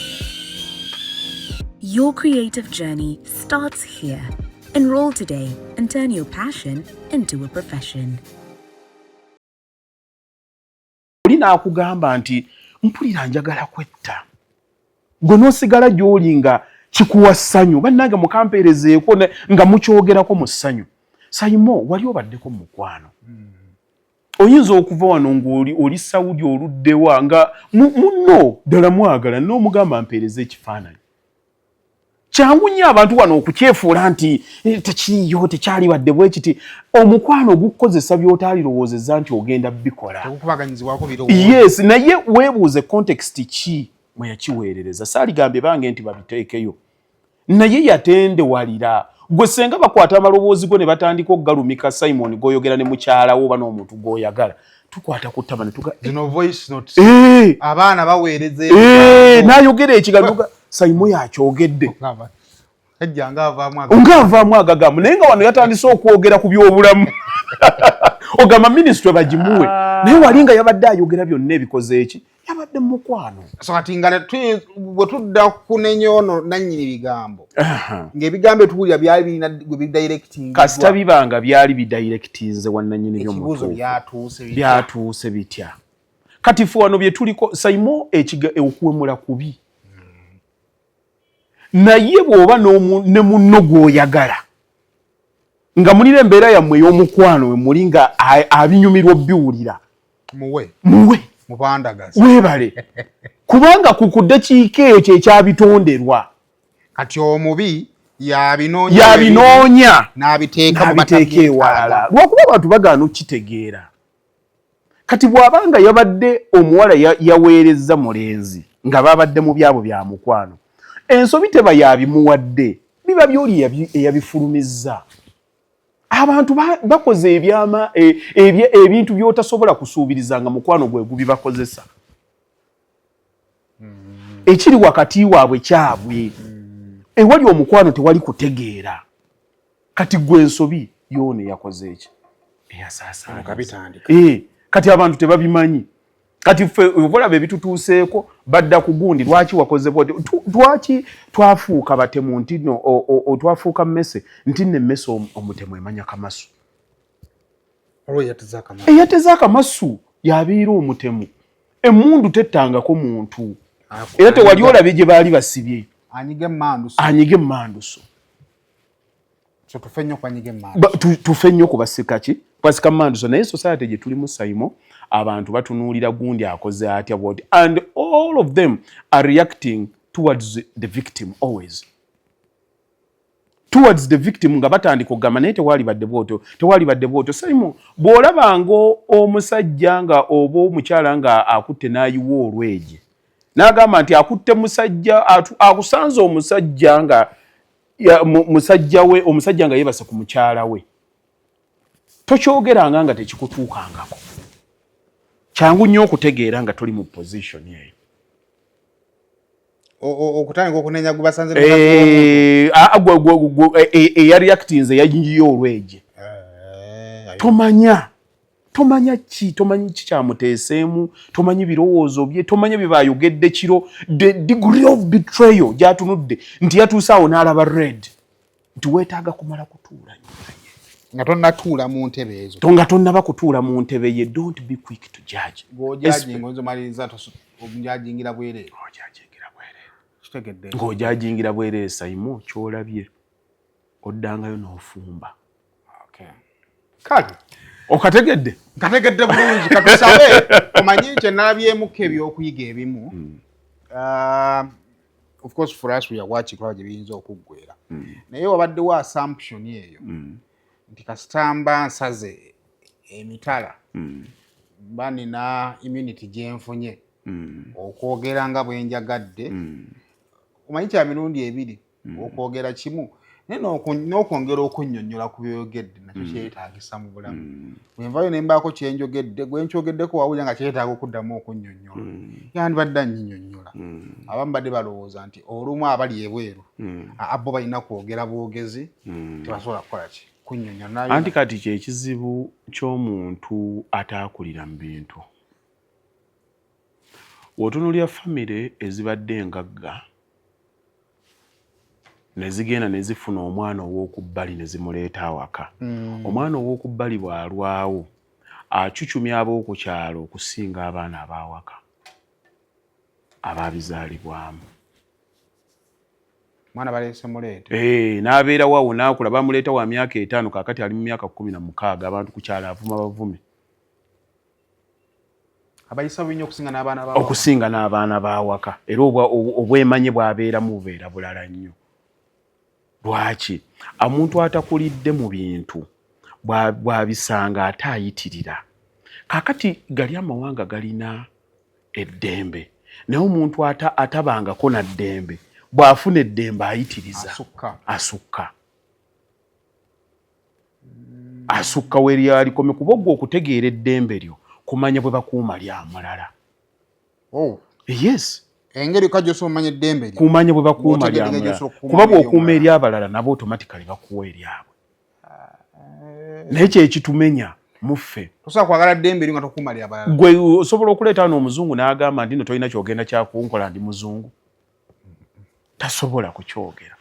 Your creative journey starts here. Enroll today and turn your passion into a profession. Akugamba nti mpulira njagala kwetta gwe n'osigala gy'oli nga kikuwa ssanyu bannange mukampeerezeeko nga mukyogerako mu ssanyu. Sayimo wali obaddeko mu mukwano oyinza okuva wano ng'oli Saudi oluddewa nga munno ddala mwagala n'omugamba mpeereze ekifaananyi. Kyangu nnyo abantu wano okukyefuula nti tekiriyo tekyali wadde bwe kiti omukwano gukozesa by'otaalirowoozezza nti ogenda bikola. Yes, naye weebuuze context ki mwe yakiweerereza. Saaligambye bange nti babiteekeyo. Naye yatendewalira. Gwe senga bakwata amaloboozi go ne batandika okugalumika Simon goyogera ne mukyala wo oba n'omuntu gw'oyagala. Tukwata ku ttama ne zino voice notes. Abaana baweereze. N'ayogera ekigaluga Sayimo yakyogedde. Ngavaamu agagamu naye nga wano yatandise okwogera ku by'obulamu. Ogamba minisitule bagimuwe. Naye wali nga yabadde ayogera byonna ebikoze eki yabadde mu mukwano. So kati nga bwe tudda kunenya ono nannyini bigambo. Ng'ebigambo etuwulira byali birina bidirecting. Kasita bibanga byali bidirectinze wannannyini by'omutuufu. Ekibuuzo byatuuse bitya. Kati ffe wano bye tuliko Sayimo okuwemula kubi. Naye bw'oba ne munno gw'oyagala nga mulira embeera yammwe ey'omukwano we muli nga abinyumirwa biwulira muwe weebale kubanga ku ddakiika eyo kyekyabitonderwa. Kati omubi yabinoonya n'abiteeka ewalala lwakuba abantu bagaana okukitegeera. Kati bw'abanga yabadde omuwala yaweerezza mulenzi nga babadde mu byabo bya mukwano ensobi teba yabimuwadde biba byoli eyabifulumizza. Abantu bakoze ebintu by'otasobola kusuubiriza nga mukwano gwe gubibakozesa. Ekiri wakati waabwe kyabwe. Ewali omukwano tewali kutegeera. Kati gwe ensobi yoone yakoze eki eyasaasaanya. Kati abantu tebabimanyi. Kati ffe obalaba ebitutuuseeko badda ku gundi lwaki wakoze bwoti lwaki twafuuka batemu nti no twafuuka mmese nti ne mmese omutemu emanya kamasu. Eyateza akamasu yabiira omutemu. Emmundu tettangako muntu. Era tewali olabye gye baali basibye. anyige manduso so tufe nnyo kubasika manduso naye society gye tulimu Saimo abantu batunuulira gundi akoze atya bwoti and all of them are reacting towards the victim always towards the victim nga batandika okugamba naye tewali badde bwoto Saimo bw'olabanga omusajja nga oba omukyala nga akutte n'ayiwa olweje n'agamba nti akutte musajja akusanze omusajja nga omusajja nga yeebase ku mukyala we tokyogeranga nga tekikutuukangako kyangu nnyo okutegeera nga toli mu position eyo okutandika okunenya gwe basanze eyareactinze yayiyo olweje tomanya ki kyamuteeseemu tomanyi birowoozo bye tomanya bye bayogedde kiro the degree of betrayal gyatunudde nti yatuuse awo n'alaba red nti weetaaga kumala kutuula nga tonnatuula mu ntebe ezo nga tonnaba kutuula mu ntebe ye don't be quick to judge ng'ojajingira bwereere Saimo kyolabye oddangayo n'ofumba kale okategedde nkategedde bulungi katusabe omanyi kye nalabyemuko ebyokuyiga ebimu of course for us we are watching kwa gye biyinza okuggwera naye wabaddewo assumption eyo nti kasitamba nsaze emitala mba nina immunity gyenfunye okwogera nga bwenjagadde omanyi kya mirundi ebiri okwogera kimu naye n'okwongera okunnyonnyola ku byoyogedde nakyo kyetaagisa mu bulamu bwenvayo ne mbaako kyenjogedde gwenkyogeddeko wawulira nga kyetaaga okuddamu okunnyonnyola yandibadde annyinyonnyola abamu badde balowooza nti olumu abali ebweru abo balina kwogera bwogezi tebasobola kukola ki kunnyonnyola anti kati kyekizibu ky'omuntu ataakulira mu bintu w'otunuulira famire ezibadde engagga ne zigenda ne zifuna omwana ow'okubbali ne zimuleeta awaka omwana ow'okubbali bw'alwawo acucumya ab'oku kyalo okusinga abaana ab'awaka abaabizaalibwamu mwana baleese muleeta n'abeerawo awo n'akula bamuleeta wa myaka 5 kaakati ali mu myaka 16 abantu ku kyalo avuma bavume abayisa bubi nnyo okusinga n'abaana b'awaka era obwemanyi bw'abeeramu bubeera bulala nnyo lwaki omuntu atakulidde mu bintu bw'abisanga ate ayitirira kaakati gali amawanga galina eddembe naye omuntu atabangako na ddembe bw'afuna eddembe ayitiriza asukka weryalikomye kuba ogwo okutegeera eddembe lyo kumanya bwe bakuuma lyamulala yes engeri kajjo omanya eddembe lyo kumanya bwe bakuuma lyamulala kuba bw'okuuma ery'abalala nabo automatically bakuwa eryabwe naye kyekitumenya muffe tosobola kwagala ddembe lyo nga tokuuma ly'abalala gwe osobola okuleeta n'omuzungu n'agamba nti no tolina kyogenda kyakunkola ndi muzungu tasobola kukyogera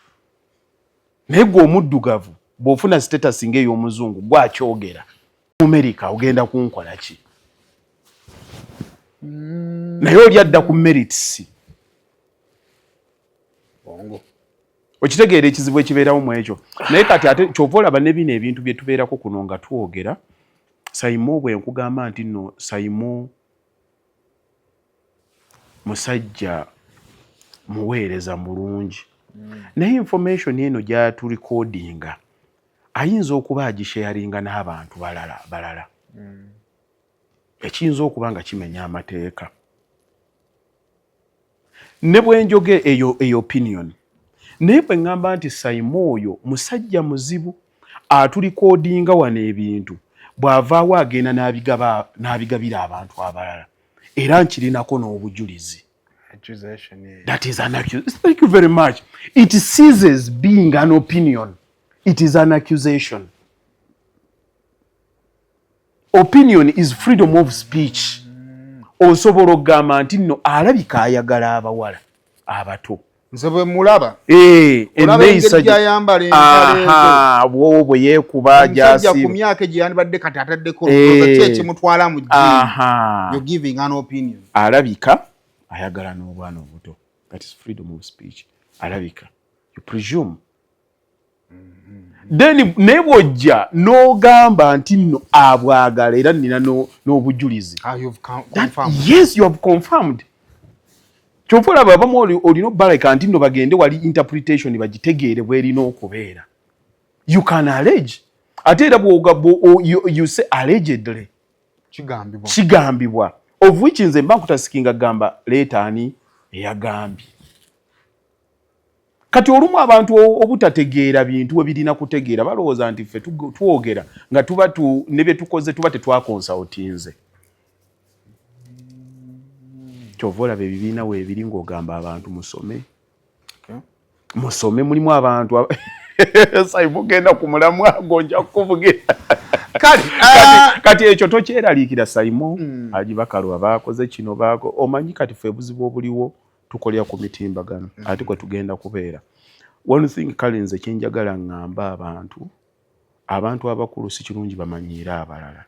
naye gwe omuddugavu bw'ofuna status ng'ey'omuzungu gwakyogera mu America ogenda kunkola ki naye oli adda ku merits okitegeera ekizibu ekibeerawo mu ekyo naye kati ate kyova olaba ne bino ebintu bye tubeerako kuno nga twogera Saimo bwe nkugamba nti nno Saimo musajja muweereza mulungi naye information eno gy'aturikodinga ayinza okuba agisharinga n'abantu balala ekiyinza okuba nga kimenya amateeka ne bwenjoge eyo opinion naye bwe ngamba nti Saimo oyo musajja muzibu aturikodinga wano ebintu bw'avaawo agenda n'abigabira abantu abalala era nkirinako n'obujulizi. That is an accusation. Thank you very much. It ceases being an opinion. It is an accusation. Opinion is freedom of speech. Osobola okugamba nti nno alabika ayagala abawala abato. Nze bwe mulaba. Bwe yeekuba gy'asiba. Omusajja ku myaka gye yandibadde kati ataddeko olowooza ki ekimutwala mu jjiini. You're giving an opinion. Alabika ayagala n'obwana obuto. That is freedom of speech. alabika you presume then ne bw'ojja n'ogamba nti nno abwagala era nina n'obujulizi yes you have confirmed kyova olaba abamu olina obaleka nti nno bagende wali interpretation bagitegeere bwerina okubeera you can allege ate era you say allegedly kigambibwa of which nze mba nkutasikinga gamba leetaani eyagambye kati olumu abantu obutategeera bintu we birina kutegeera balowooza nti ffe twogera nga tuba ne bye tukoze tuba tetwakonsultinze kyova olaba ebibiina weebiri ng'ogamba abantu musome musome mulimu abantu sayimugenda ku mulamwa gonja kukuvugira kati ekyo tokyeraliikira Saimo Agibakalu abakoze kino baako omanyi kati ffe buzibu obuliwo tukolera ku mitimbagano ate kwe tugenda kubeera one thing kale nze kyenjagala ngamba abantu abakulu si kirungi bamanyiire abalala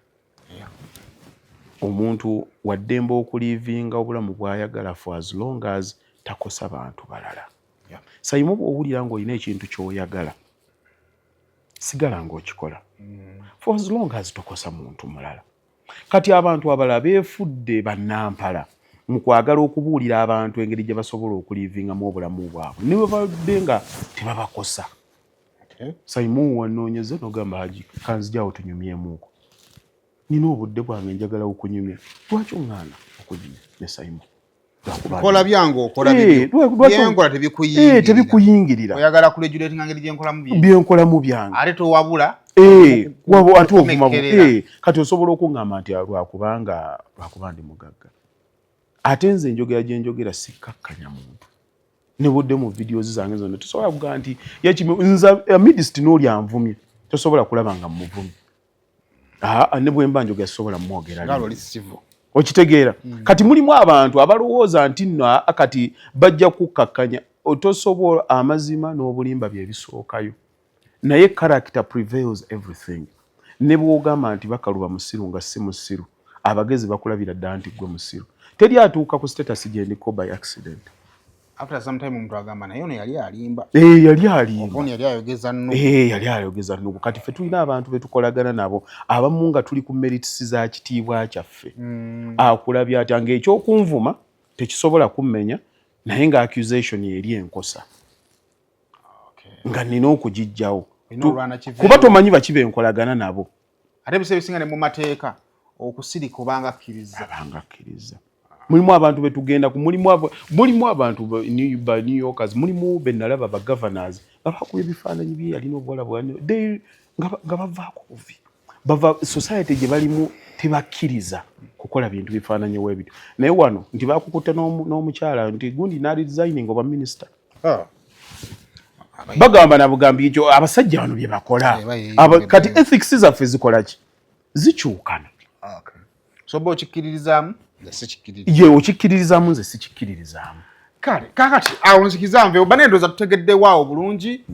omuntu waddemba okulivinga obulamu bw'ayagala for as long as takosa bantu balala Saimo bw'owulira ng'olina ekintu ky'oyagala sigala ng'okikola for as long as tokosa muntu mulala kati abantu abalala beefudde bannampala mu kwagala okubuulira abantu engeri gye basobola okulivingamu obulamu bwabwe ne bwe badde nga tebabakosa Saimo wanoonyeze n'ogamba Haji kanzijawo tunyumyemuuko nina obudde bwange njagala okunyumya lwaki oŋŋaana okunyumya ne Saimo kola byange okola byenkola tebikuyingirira oyagala kuregulate ngeri byenkolamu byange ate towabula ate ovuma kati osobola okuŋŋamba nti lwakubanga ndi mugagga ate nze enjogera gye njogera sikkakkanya muntu ne budde mu videos zange zonna tosobola kugaa nti nza midist n'oli anvumye tosobola kulaba nga muvumye ne bwe mba njogera sobola mwogera okitegeera kati mulimu abantu abalowooza nti nno kati bajja kukkakkanya otosobola amazima n'obulimba bye bisookayo naye character prevails everything ne bw'ogamba nti Bakaluba musiru nga si musiru abagezi bakulabira ddala nti gwe musiru teri atuuka ku status gye ndiko by accident after some time omuntu agamba naye ono yali alimba yali alimba ono yali ayogeza nno yali ayogeza nno kati ffe tulina abantu be tukolagana nabo abamu nga tuli ku merits za kitiibwa kyaffe akulabya ati nga ekyokunvuma tekisobola kummenya naye nga accusation eri enkosa nga nina okugijjawo kuba tomanyi bakiba enkolagana nabo ate bise bisinga ne mu mateeka okusirika obanga akkiriza mulimu abantu betugenda mulimu abantu ba New Yorkers mulimu benalaba ba governors abakubye ebifaananyi bye yalina obuwala nga bavaako buvi bava society gye balimu tebakkiriza kukola bintu bifaananyi webityo naye wano nti bakukutte n'omukyala nti gundi naali designing oba minister bagamba nabugambi ekyo abasajja bano bye bakola kati ethics zaffe zikola ki zikyukana soba okikkiririzaamu ye okikkiririzaamu nze sikikkiririzaamu kale kakati awo nzikiza nve oba nendoza tutegeddewaawo bulungi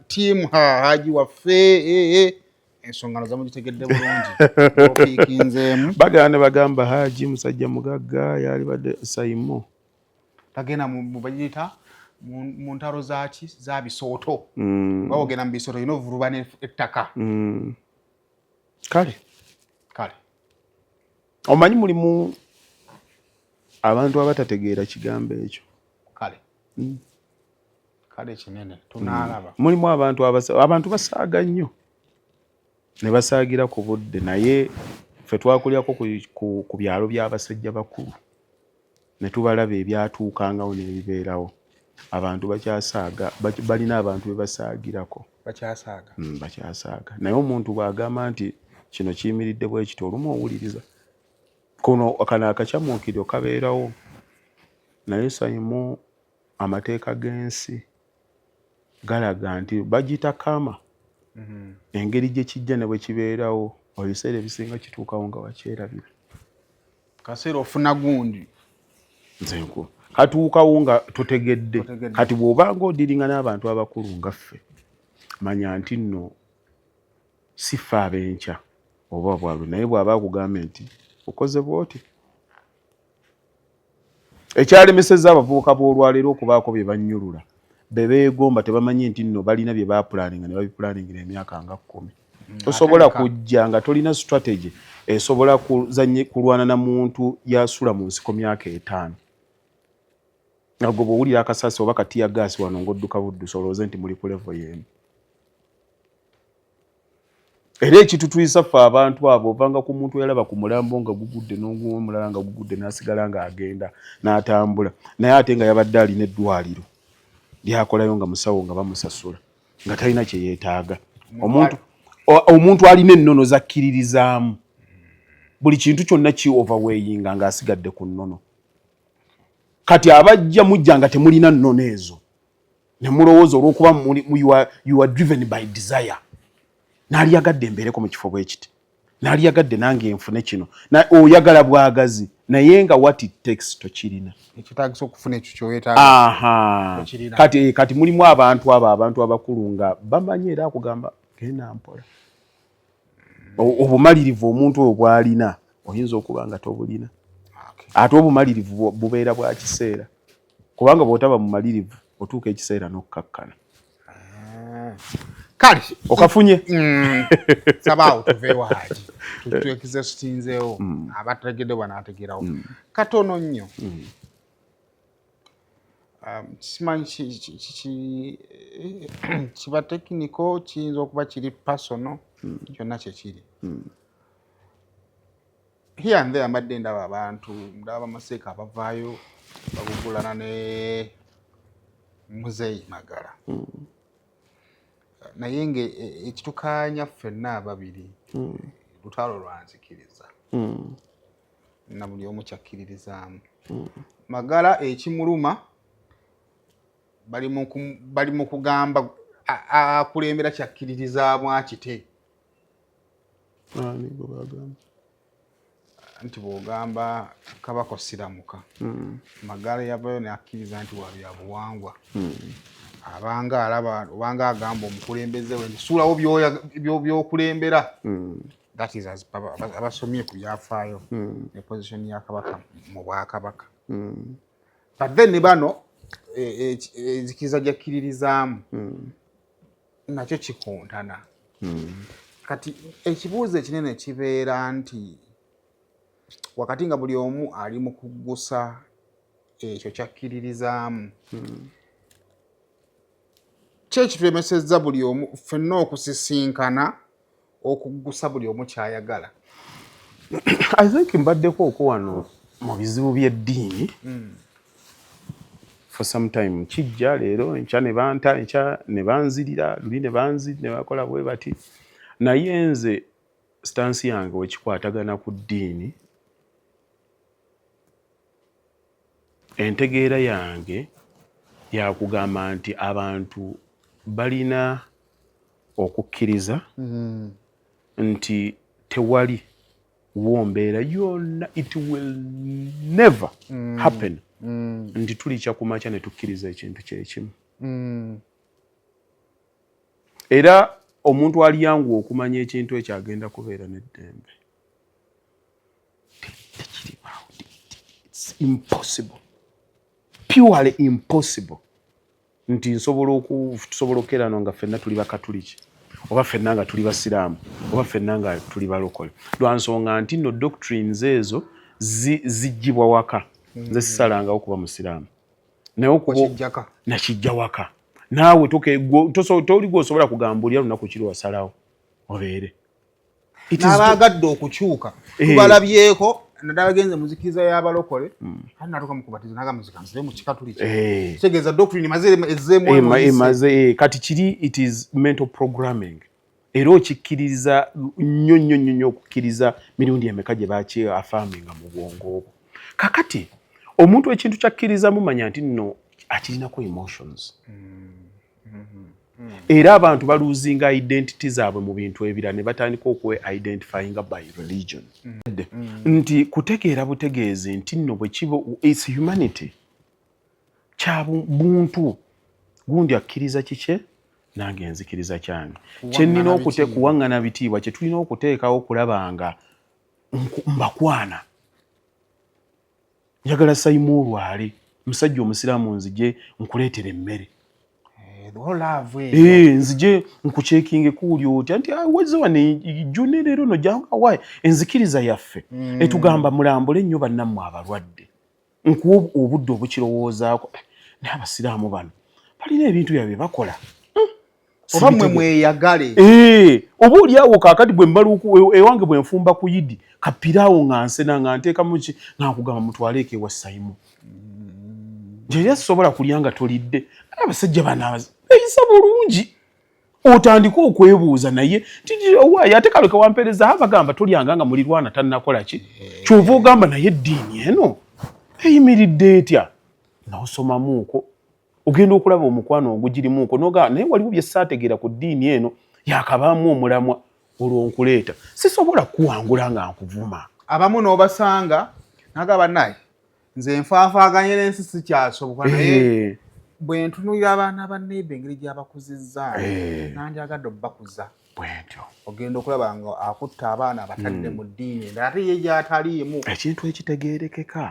tiimu Haji waffe ensongano zamugitegedde bulungi okiikinzeemu bagamba Haji musajja mugagga yali badde Saimo tagenda mu bagiyita mu ntalo zaki za bisooto bawogera mu bisooto yino vurubana ettaka kale omanyi mulimu abantu abatategeera kigambo ekyo kale kinene tunaalaba mulimu abantu basaaga nnyo ne basaagira ku budde naye ffe twakulyako ku byalo by'abasajja bakulu ne tubalaba ebyatuukangawo n'ebibeerawo abantu bakyasaaga balina abantu be basaagirako bakyasaaga naye omuntu bw'agamba nti kino kiyimiridde bwe kiti olumu owuliriza kono akakyamuukiryo kabeerawo naye Saimo amateeka g'ensi galaga nti bagita kama engeri gye kijja ne bwe kibeerawo ebiseera ebisinga kituukawo nga wakyerabira kaseera ofuna gundi nzenku katuukawo nga totegedde kati bw'obanga odiringa n'abantu abakulu nga ffe manya nti nno si ffe ab'enkya oba bwalwe naye bw'aba akugambye nti ukoze bwoti ekyalemesezza abavubuka b'olwaleero okubaako bye bannyulula be beegomba tebamanyi nti nno balina bye bapulaninga ne babipulaningira emyaka nga 10. Tosobola kujja nga tolina strategy esobola kulwana na muntu yasula mu nsiko myaka 5. Nagwo bw'owulira akasasi oba katiya gaasi wano ng'odduka buddusi olowooza nti muli ku level y'emu. Era ekitutuyisa ffe abantu abo ovanga ku muntu yalaba ku mulambo nga gugudde n'omulala nga gugudde n'asigala ng'agenda n'atambula naye ate nga yabadde alina eddwaliro lyakolayo nga musawo nga bamusasula nga talina kye yeetaaga. Omuntu alina ennono zakkiririzaamu buli kintu kyonna ki overweighing ng'asigadde ku nnono. Kati abajja mujja nga temulina nnono ezo ne mulowooza olw'okuba you are driven by desire. Naali yagadde mbeereko mu kifo bwe kiti, naali yagadde nange nfune kino, oyagala bwagazi naye nga what it takes tokirina. Ekitaagisa okufuna ekyo ky'oyetaaga. Kati mulimu abantu abakulu nga bamanyi era akugamba genda mpola. Obumalirivu omuntu oyo bw'alina oyinza okuba nga tobulina. Ate obumalirivu bubeera bwa kiseera kubanga bw'otaba mumalirivu otuuka ekiseera n'okkakkana. Kale okafunye sabaawo tuveewo haji tuteekeze tutinzeewo abategedde banaategerawo katono nnyo. Simanyi kiba tekiniko kiyinza okuba kiri personal kyonna kyekiri. Here and there mbadde ndaba abantu ndaba bamaseeka abavaayo bagugulana ne Muzeeyi Magala. Naye nge ekitukaanya ffenna ababiri lutalo lwanzikiriza na buli omu kyakkiririzaamu. Magala ekimuluma bali mu kugamba akulembera kyakkiririzaamu akite nti bw'ogamba Kabaka Osiramuka Magala yavayo n'akkiriza nti wa bya buwangwa. Obanga agamba omukulembeze we nsuulawo by'okulembera. That is abasomye ku byafaayo ne position ya Kabaka mu Bwakabaka. But then ne bano enzikiriza gyakkiririzaamu nakyo kikontana. Kati ekibuuzo ekinene kibeera nti wakati nga buli omu ali mu kuggusa ekyo kyakkiririzaamu kyekitulemesezza buli omu ffenna okusisinkana okuggusa buli omu kyayagala. I think mbaddeko okwo wano mu bizibu by'eddiini for some time kijja leero enkya ne banta enkya ne banzirira luli ne banziri ne bakola bwe bati naye nze stansi yange wekikwatagana ku ddiini entegeera yange yakugamba nti abantu balina okukkiriza nti tewali wombeera yonna it will never happen nti tulicha kumakya ne tukkiriza ekintu kyekimu. Era omuntu ali yangu okumanya ekintu ekyo agenda kubeera n'eddembe. It's impossible, purely impossible nti tusobola okkerano nga ffenna tuli bakatuliki oba ffenna nga tuli basiraamu oba ffenna nga tuli balokole lwa nsonga nti nno doctrines ezo zijjibwa waka. Nze sisalangawo kuba musiraamu naye nakijja waka naawe toli gwosobola kugamba oli lunaku kiri wasalawo obeere. N'abaagadde okukyuka tubalabyeko naddala genze muzikiriza y'abalokole kandi natuuka mu kubatiza nagamuzika nzire mu kikatuliki kitegeeza doctrine emaze kati kiri it is mental programming era okikkiriza nnyo okukkiriza mirundi emeka gye bakyeafaaminga mu bwongo obwo. Kakati omuntu ekintu kyakkiriza mumanya nti nno akirinako emotions era abantu baluzinga identity zaabwe mu bintu ebirala ne batandika okwe-identifying by religion. Nti kutegeera butegeezi nti nno bwe kiba it's humanity kya buntu gundi akkiriza kike nange nzikiriza kyange kyennina kuwaŋŋana bitiibwa kye tulina okuteekawo okulaba nga mbakwana njagala Saimu olwale musajja omusiraamu nzije nkuleetere emmere nzije nkucekinge kuuli otya nti wazze wano ijjune leero no janga wayi enzikiriza yaffe etugamba mulambule ennyo bannammwe abalwadde nkuwa obudde obukirowoozaako naye abasiraamu bano balina ebintu byabwe bakola oba mmwe mweyagale oba oliawo kaakati bwe mbaluuku ewange bwe nfumba ku yidi kapiraawo nga nsena nga nteekamu ki nankugamba mutwaleeko ewa Saimu nje sobola kulya nga tolidde abasajja bano eyisa bulungi otandika okwebuuza naye waayi ate kaleka wampeereza abagamba tolyanga nga mulirwana tannakola ki kyova ogamba naye eddiini eno eyimiridde etya naosomamuuko ogenda okulaba omukwano ogugirimuuko noga naye waliwo bye saategeera ku ddiini eno yakabaamu omulamwa olwonkuleeta sisobola kuwangula nga nkuvuma abamu n'obasanga nagaba naye nze nfaafaaganye n'ensi sikyasoboka naye bwe ntunulira abaana banneebe engeri gy'abakuzizza nanjagadde obbakuza bwentyo ogenda okulaba nga akutta abaana batadde mu ddiini endala ate ye gy'ataliimu ekintu ekitegeerekeka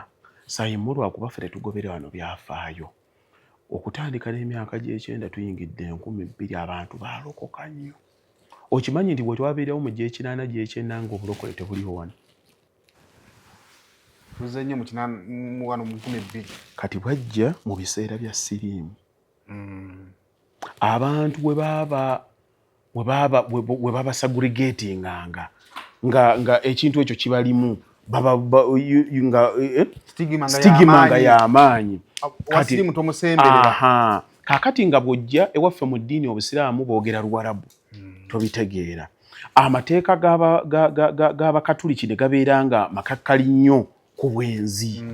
Saimu lwakuba ffe tetugobera wano byafaayo okutandika n'emyaka gy'ekyenda tuyingidde 2000 abantu baalokoka nnyo okimanyi nti bwe twabeerawo mu gy'ekinaana gy'ekyenda nga obulokole tebuliwo wano tuze nnyo mu wano mu 2000 kati bwajja mu biseera bya siriimu abantu we baba segregatinganga nga ekintu ekyo kibalimu stigima nga y'amaanyi kaakati nga bw'ojja ewaffe mu ddiini obusiraamu boogera Luwarabu tobitegeera amateeka g'abakatuliki ne gabeera nga makakkali nnyo ku bwenzi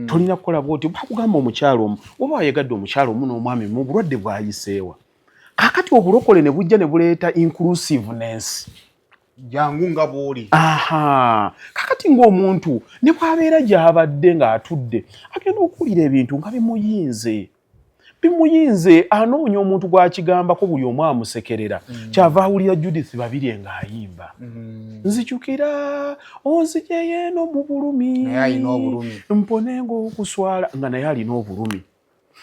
tolina kukola bwoti bakugamba omukyalo omu oba wayegadde omukyalo omu n'omwami mu bulwadde bwayiseewa kaakati obulokole ne bujja ne buleeta inclusiveness jangu nga bw'oli kakati ng'omuntu ne bw'abeera gy'abadde ng'atudde agenda okuwulira ebintu nga bimuyinze anoonya omuntu gw'akigambako buli omu amusekerera kyava awulira Judith Babirye ng'ayimba nzijukira onziggyeyo eno mu bulumi mpone ng'okuswala nga naye alina obulumi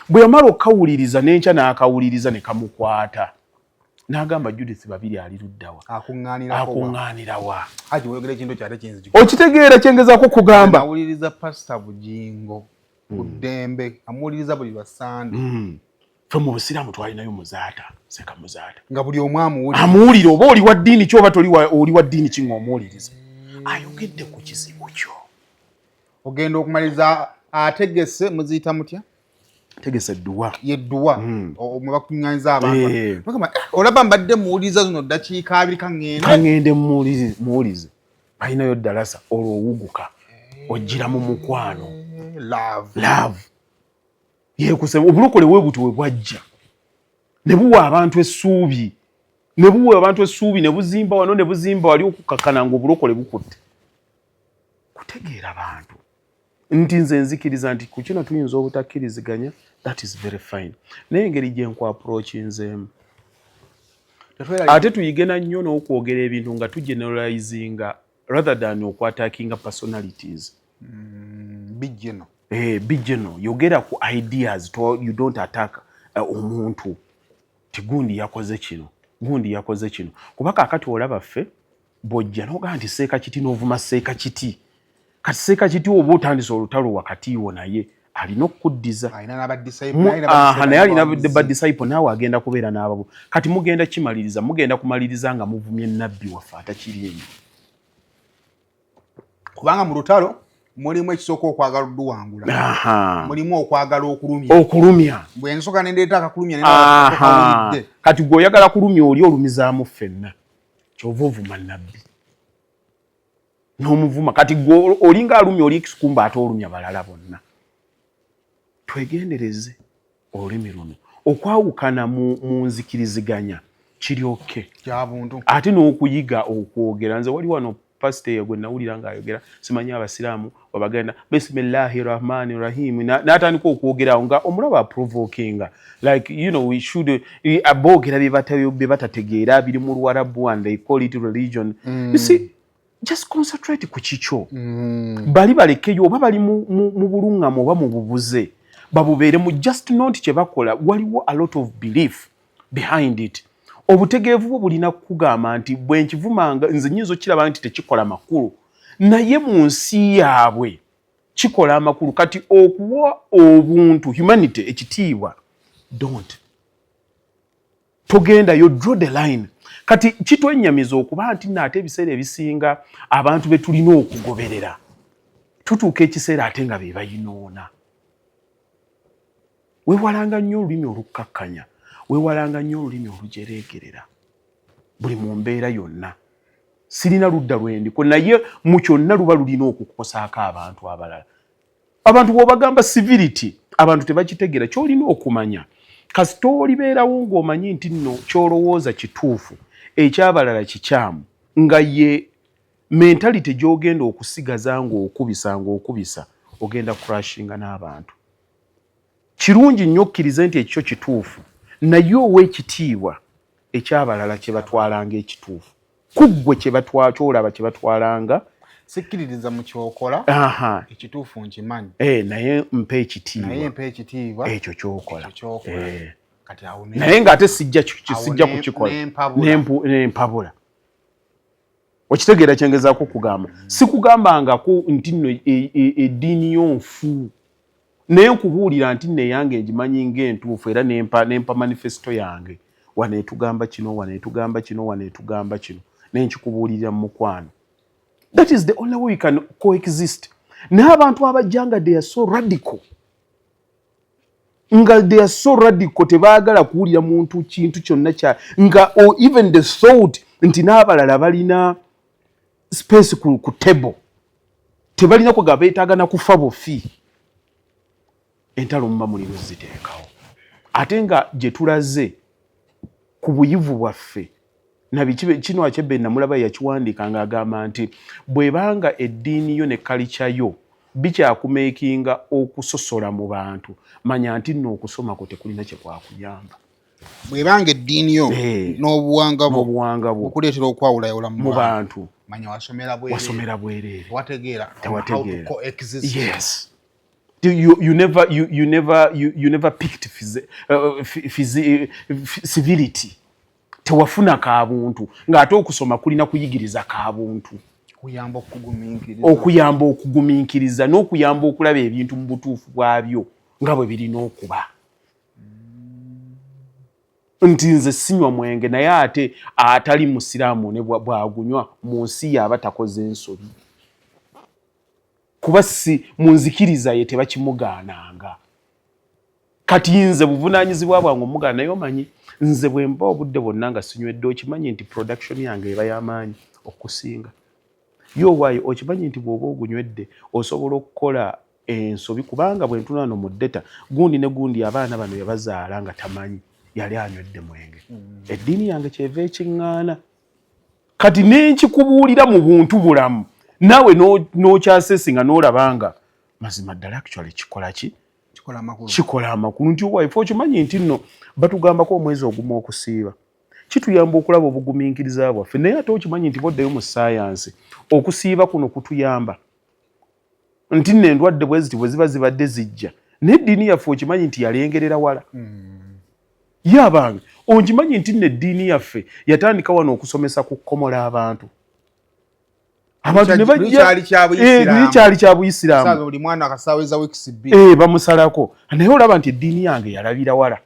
bwe yamala okukawuliriza n'enkya n'akawuliriza ne kamukwata n'agamba Judith Babirye ali luddawa akuŋŋaanira wa okitegeera kyengezaako kugamba awuliriza Pastor Bugingo Kudembe amuwuliriza buli Basande ffe mu busiraamu twalinayo muzaata seka muzaata nga buli omu amuwulira oba oli wa ddiini ki oba oli wa ddiini ki ng'omuwuliriza ayogedde ku kizibu kyo ogenda okumaliriza ategese muziyita mutya tegese edduwa yedduwa mwe bakuŋŋaanyiza abantu olaba mbadde muwuliriza zino ddakiika 2 kaŋŋende muwulize balinayo ddalasa olwo owuguka ojjira mu mukwano love yekusema obulokole webuto we bwajja ne buwa abantu essuubi ne buzimba wano ne buzimba wali okukakkana nga obulokole bukutte kutegeera abantu nti nze nzikiriza nti ku kino tuyinza obutakkiriziganya that is very fine naye engeri gye approachinzeemu ate tuyigena nnyo n'okwogera ebintu nga tugeneralizinga rather than okwatakinga personalities big general yogera ku ideas you don't attack omuntu tigundi yakoze kino kuba kaakati olaba ffe bojja n'ogamba nti seeka kiti n'ovuma seeka kiti kati seeka kiti oba otandise olutalo wakati wo naye alina okuddiza naye alina badisciple naawe agenda kubeera n'ababo kati mugenda kumaliriza nga muvumye nabbi waffe atakiri eyo kubanga mu lutalo mulimu ekisooka okwagala odduwangula mulimu okwagala okulumya bwe nsooka nendeeta akakulumya kati gwe oyagala kulumya oli olumizaamu ffenna kyova ovuma nabbi n'omuvuma kati gwe olinga alumya oli ekisukumba ate olumya balala bonna twegendereze olulimi luno okwawukana mu nzikiriziganya kiryoke ate n'okuyiga okwogera nze wali wano pastor gwe nawulira ng'ayogera simanyi abasiraamu wabagenda bismillahi rahmani rahim n'atandika okwogerawo nga omulaba provokinga like we should aboogera bye batategeera biri mu Luwarabu and they call it religion you see just concentrate ku kikyo. Bali balekeyo oba bali mu bulungamo oba mu bubuze babubeere mu just not kye bakola waliwo a lot of belief behind it. Obutegeevu bwo bulina kugamba nti bwe nkivumanga nze nyinza okiraba nti tekikola makulu naye mu nsi yaabwe kikola amakulu. Kati okuwa obuntu humanity ekitiibwa don't togenda you draw the line. Kati kitwenyamiza okuba nti naate ebiseera ebisinga abantu be tulina okugoberera tutuuka ekiseera ate nga be bayinoona. Weewalanga nnyo olulimi olukkakkanya, weewalanga nnyo olulimi olujereegerera buli mu mbeera yonna. Sirina ludda lwendiko naye mu kyonna luba lulina okukosaako abantu abalala. Abantu bw'obagamba civility abantu tebakitegeera. Ky'olina okumanya kasita olibeerawo ng'omanyi nti nno ky'olowooza kituufu ekyabalala kikyamu nga ye mentality gy'ogenda okusigaza ng'okubisa ogenda crashinga n'abantu. Kirungi nnyo okkirize nti ekyo kituufu naye ow'ekitiibwa ekyabalala kye batwalanga ekituufu kuggwe kyolaba kye batwalanga. Sikkiririza mu kyokola ekituufu nkimanyi naye mpa ekitiibwa ekyo kyokola. Kati awo naye ng'ate sijja kukikola n'empabula. Okitegeera kyengezaako kugamba sikugambangako nti nno eddiini y'onfu naye nkubuulira nti nno eyange egimanyi ng'entuufu era nempa manifesto yange waneetugamba kino waneetugamba kino waneetugamba kino nenkikubuulirira mu mukwano. That is the only way we can coexist. Naye abantu abajjanga they are so radical nga they are so radical tebaagala kuwulira muntu kintu kyonna kya nga or even the thought nti n'abalala balina space ku table tebalina kwega beetaagana kufa bufi. Entalo mba muliro ziteekawo ate nga gye tulaze ku buyivu bwaffe kino akyebbe namulaba yakiwandiika ng'agamba nti bw'ebanga eddiini yo ne kalica yo bikyakumeekinga okusosola mu bantu manya nti nno okusoma ko tekulina kye kwakuyamba. Bw'ebanga eddiini yo n'obuwanga bwo okuleetera okwawulayawula mu bantu manya wasomera bwereere tewategeera. Yes. You never picked civility. Tewafuna kabuntu ng'ate okusoma kulina kuyigiriza kabuntu okuyamba okugumiikiriza n'okuyamba okulaba ebintu mu butuufu bwabyo nga bwe birina okuba. Nti nze sinywa mwenge naye ate atali musiraamu ne bwagunywa mu nsi yaba takoze ensobi kuba si munzikiriza ye tebakimugaananga. Kati nze buvunaanyizibwa bwange omugaana naye omanyi nze bwe mba obudde bwonna nga sinywedde okimanyi nti production yange eba y'amaanyi okusinga. Waayo okimanyi nti bw'oba ogunywedde osobola okukola ensobi kubanga bwe ntunula no mu ddeta gundi ne gundi abaana bano yabazaala nga tamanyi yali anywedde mwenge. Eddiini yange kyeva ekiŋŋaana kati nenkikubuulira mu buntu bulamu naawe n'okyasesinga n'olabanga mazima ddala actually kikola ki? Kikola amakulu nti waife okimanyi nti nno batugambako omwezi ogumu okusiiba kituyamba okulaba obugumiikiriza bwaffe naye ate okimanyi nti boddeyo mu saayansi okusiiba kuno kutuyamba nti nno endwadde bwe ziti bwe ziba zibadde zijja n'eddiini yaffe okimanyi nti yalengerera wala. Yabange okimanyi nti nno eddiini yaffe yatandika wano okusomesa ku kkomola abantu ne bajja kyali kya Buyisiraamu buli mwana akasaaweza weeks bbiri bamusalako naye olaba nti eddiini yange yalabira wala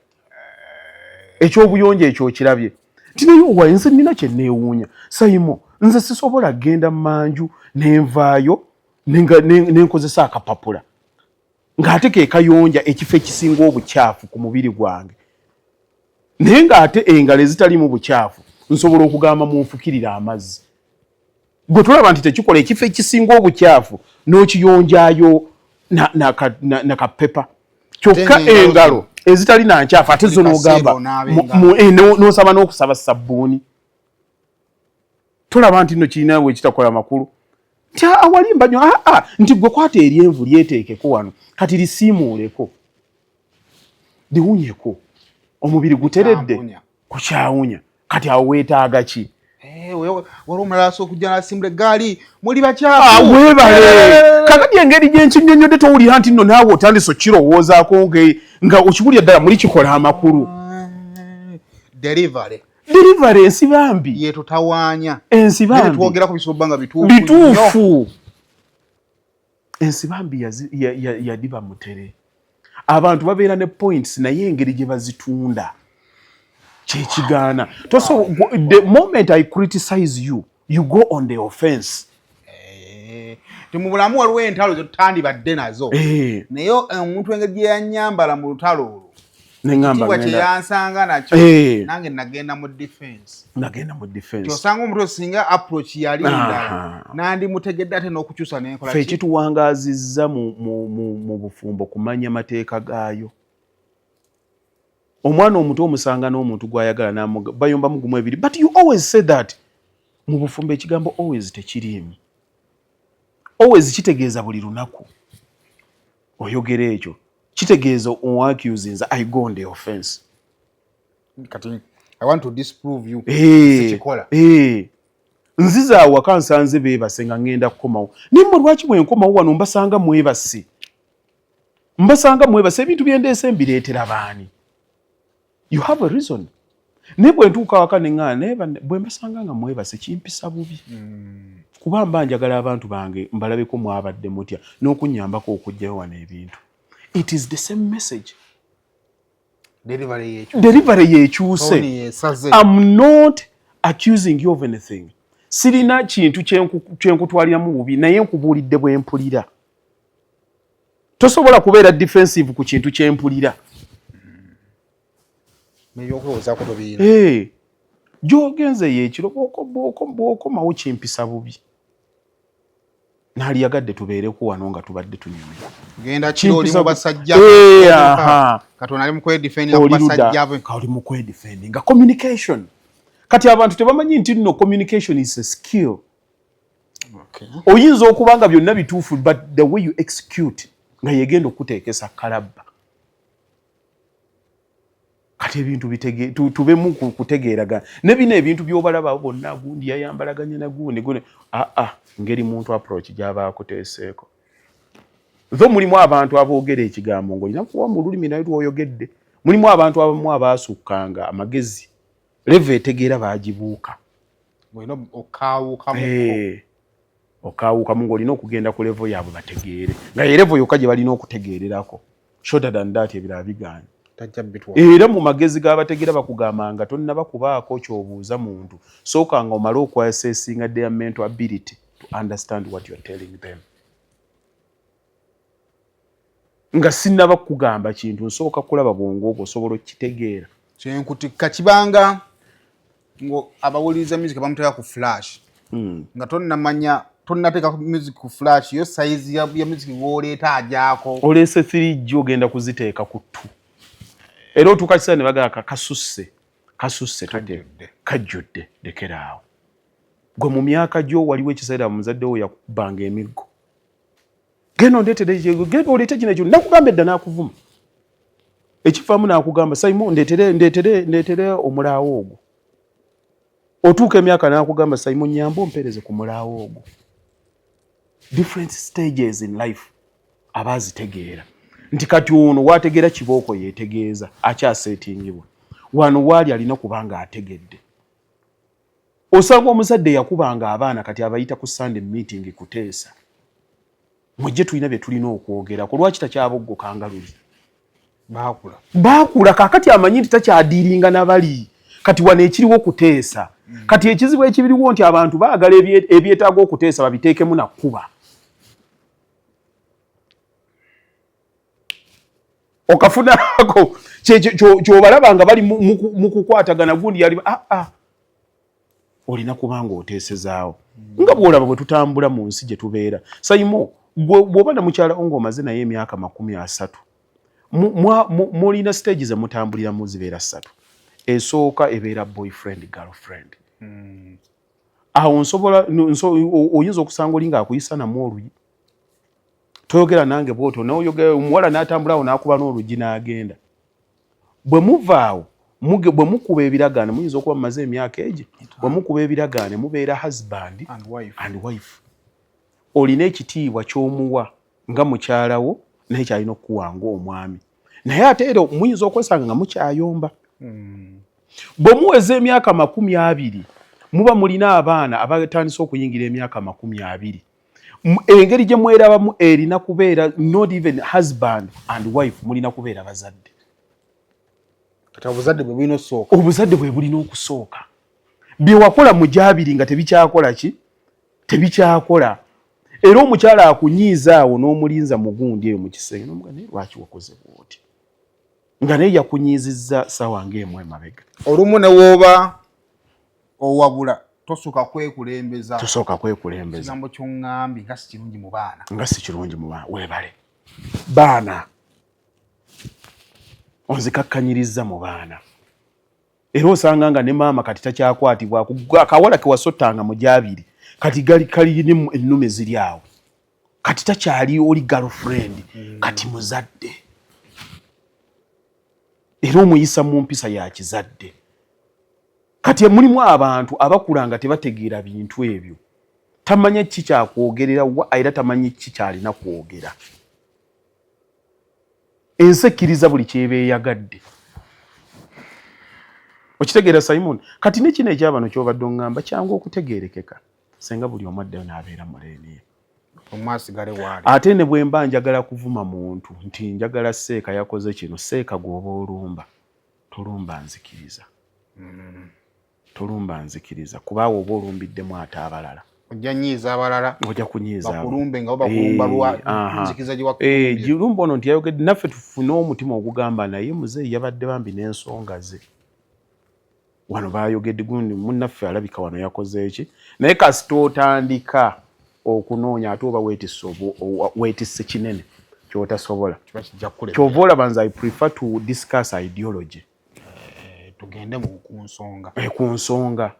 ekyobuyonjo ekyo kirabye nti naye owaye nze nnina kye neewuunya sayimo nze sisobola genda mu manju nenvaayo nenkozesa akapapula ng'ate ke kayonja ekifo ekisinga obukyafu ku mubiri gwange naye ng'ate engalo ezitalimu bukyafu nsobola okugamba munfukirira amazzi. Gwe tulaba nti tekikola ekifo ekisinga obukyafu n'okiyonjaayo nakapepa kyokka engalo ezitali nankyafu ate zo n'ogamba n'osaba n'okusaba sabbuuni. Tulaba nti nno kirina we kitakola makulu nti awali mbanyo nti gwe kwata eryenvu lyeteekeko wano kati lisiimuuleko liwunyeko omubiri guteredde kukyawunya kati awo weetaaga ki? wali omulala asobola okujja n'asimbula eggaali muli bakyafu. Weebale kakati engeri gyenkinyonnyodde towulira nti nno naawe otandise okirowoozaako nga okiwulira ddala muli kikola amakulu. Delivery ensiba mbi yetutawaanya ensiba mbi twogera ku bisoba nga bituufu. Ensiba mbi yadiba mutere. Abantu babeera ne points naye engeri gye bazitunda kyekigaana. The moment I criticize you, you go on the offense. Mu bulamu waliwo entalo zetutandibadde nazo naye omuntu engeri gye yanyambala mu lutalo olwo neŋŋamba kyeyansanga nakyo nange nagenda mu defense. Osanga omuntu singa approach yali endala nandimutegedde ate n'okukyusa n'enkola ffe kituwangaazizza mu bufumbo kumanya mateeka gaayo. Omwana omuto omusanga n'omuntu gw'ayagala bayomba mugumu ebiri, but you always say that. Mu bufumbo ekigambo always tekiriimu. Always kitegeeza buli lunaku oyogera ekyo kitegeeza oaccusing I go on the offense. Kati I want to disprove you. Nziza awaka nsanze beebase nga ngenda kukomawo nimwe lwaki bwe nkomawo wano mbasanga mwebase ebintu byendeese mbireetera baani. You have a reason. Naye bwe ntuuka waka neŋŋaana bwe mbasanga nga mwebase kimpisa bubi. Kuba mba njagala abantu bange mbalabeko mwabadde mutya n'okunnyambako okujjayo wano ebintu. It is the same message. Delivery yekyuse. I'm not accusing you of anything. Sirina kintu kyenkutwaliramu bubi naye nkubuulidde bwe mpulira. Tosobola kubeera defensive ku kintu kyempulira. Gyogenze yeekiro bw'okomawo kimpisa bubi. Naali yagadde tubeereko wano nga tubadde tunyumira. Genda kiro oli mu basajja. Katonda ali mu kwedefendinga ku basajja be. Oli mu kwedefendinga. Communication. Kati abantu tebamanyi nti nno communication is a skill. Oyinza okuba nga byonna bituufu but the way you execute nga yegenda okuteekesa kalabba. Kati ebintu tubemu kutegeeragana. Ne bino ebintu by'obalaba bonna gundi yayambalaganye na gundi ngeri muntu approach gy'aba akuteeseeko. Tho mulimu abantu aboogera ekigambo ng'olina kuba mu lulimi naye lw'oyogedde. Mulimu abantu abamu abaasukkanga amagezi leva etegeera baagibuuka. Olina okaawukamu. Okaawukamu ng'olina okugenda ku levo yaabwe bategeere. Nga ye levo yokka gye balina okutegeererako. Shorter than that ebirala bigaanye. Era mu magezi g'abategeera bakugamba nga tonnaba kubaako ky'obuuza muntu. Sooka nga omale okwasesinga their mental ability to understand what you're telling them. Nga sinnaba kugamba kintu nsooka kulaba bwongo obwo osobola okitegeera. Kyenkutikka kibanga ngo abawuliriza music bamuteeka ku flash. Nga tonnamanya tonnateeka music ku flash yo size ya music w'oleeta ajaako. Oleese 3G ogenda kuziteeka ku 2. Era otukakisa ne bagala kasusse kajjudde lekeraawo. Gwe mu myaka gyo waliwo ekiseera muzadde wo yakubanga emiggo. Genda oleete kino ekyo nakugamba edda n'akuvuma. Ekifaamu n'akugamba Simon ndeetere omulaawo ogwo. Otuuka emyaka n'akugamba Simon nyamba ompeereze ku mulaawo ogwo. Different stages in life abaazitegeera. Nti kati ono waategeera kibooko yeetegeeza akyaseetingibwa. Wano waali alina kubanga ategedde. Osanga omuzadde yakubanga abaana kati abayita ku Sunday meeting kuteesa. Mujje tulina bye tulina okwogerako. Lwaki takyaboggokanga luli? Baakula kaakati amanyi nti takyadiiringa nabali. Kati wano ekiriwo kuteesa. Kati ekizibu ekibiriwo nti abantu baagala ebyetaaga okuteesa babiteekemu na kkuba. Okafunako kyobalaba nga bali mu kukwatagana gundi yali olina kubanga oteesezaawo. Nga bw'olaba bwe tutambula mu nsi gye tubeera. Sayimo bw'oba na mukyala ng'omaze naye emyaka 30 mulina stage ze mutambuliramu zibeera 3. Esooka ebeera boyfriend girlfriend. Awo oyinza okusanga oli ng'akuyisa namu oluyi. Toyogera nange bwoto n'oyogera omuwala n'atambulawo n'akuba n'olugi n'agenda. Bwe muvaawo bwe mukuba ebiragaane muyinza okuba mumaze emyaka egi bwe mukuba ebiragaane mubeera husband and wife olina ekitiibwa ky'omuwa nga mukyalawo naye kyalina okukuwanga omwami naye ate era muyinza okwesanga nga mukyayomba bwe muweza emyaka 20 muba mulina abaana abatandise okuyingira emyaka 20 engeri gye mwerabamu erina kubeera not even husband and wife mulina kubeera bazadde kati obuzadde bwe bulina okusooka bye wakola mu gyabiri nga tebikyakola era omukyala akunyiiza awo n'omulinza mugundi eyo mu kisenge n'omuga naye lwaki wakoze bwoti nga naye yakunyiizizza ssaawa ng'emu emabega olumu ne wooba owabula tosooka kwekulembeza kigambo ky'oŋŋambye nga si kirungi mu baana weebale baana onzikakkanyirizza mu baana era osanga nga ne maama kati takyakwatibwa akawala ke wasottanga mu gyabiri kati kalina ennume ziri awo kati takyali oli girlfriend kati muzadde era omuyisa mu mpisa ya kizadde kati mulimu abantu abakula nga tebategeera bintu ebyo tamanya ki kyakwogerera era tamanyi ki kyalina kwogera ensi ekkiriza buli kyebeeyagadde okitegeera Simon kati ne kino ekyabano kyobadde oŋŋamba kyangu okutegeerekeka senga buli omu addayo n'abeera muleeniye omwasigale waali ate ne bwe mba njagala kuvuma muntu nti njagala Seeka yakoze kino Seeka gw'oba olumba tolumba nzikiriza kubaawo oba olumbiddemu ate abalala ojja kunyiiza bakulumbe nga bakulumba nzikiriza gye wakulumba lumba ono nti yayogedde naffe tufune omutima ogugamba naye muzeeyi yabadde bambi n'ensonga ze wano bayogedde gundi munnaffe alabika wano yakoze eki naye kasita otandika okunoonya ate oba weetisse kinene kyotasobola kyova olaba nze I prefer to discuss ideology tugende ku nsonga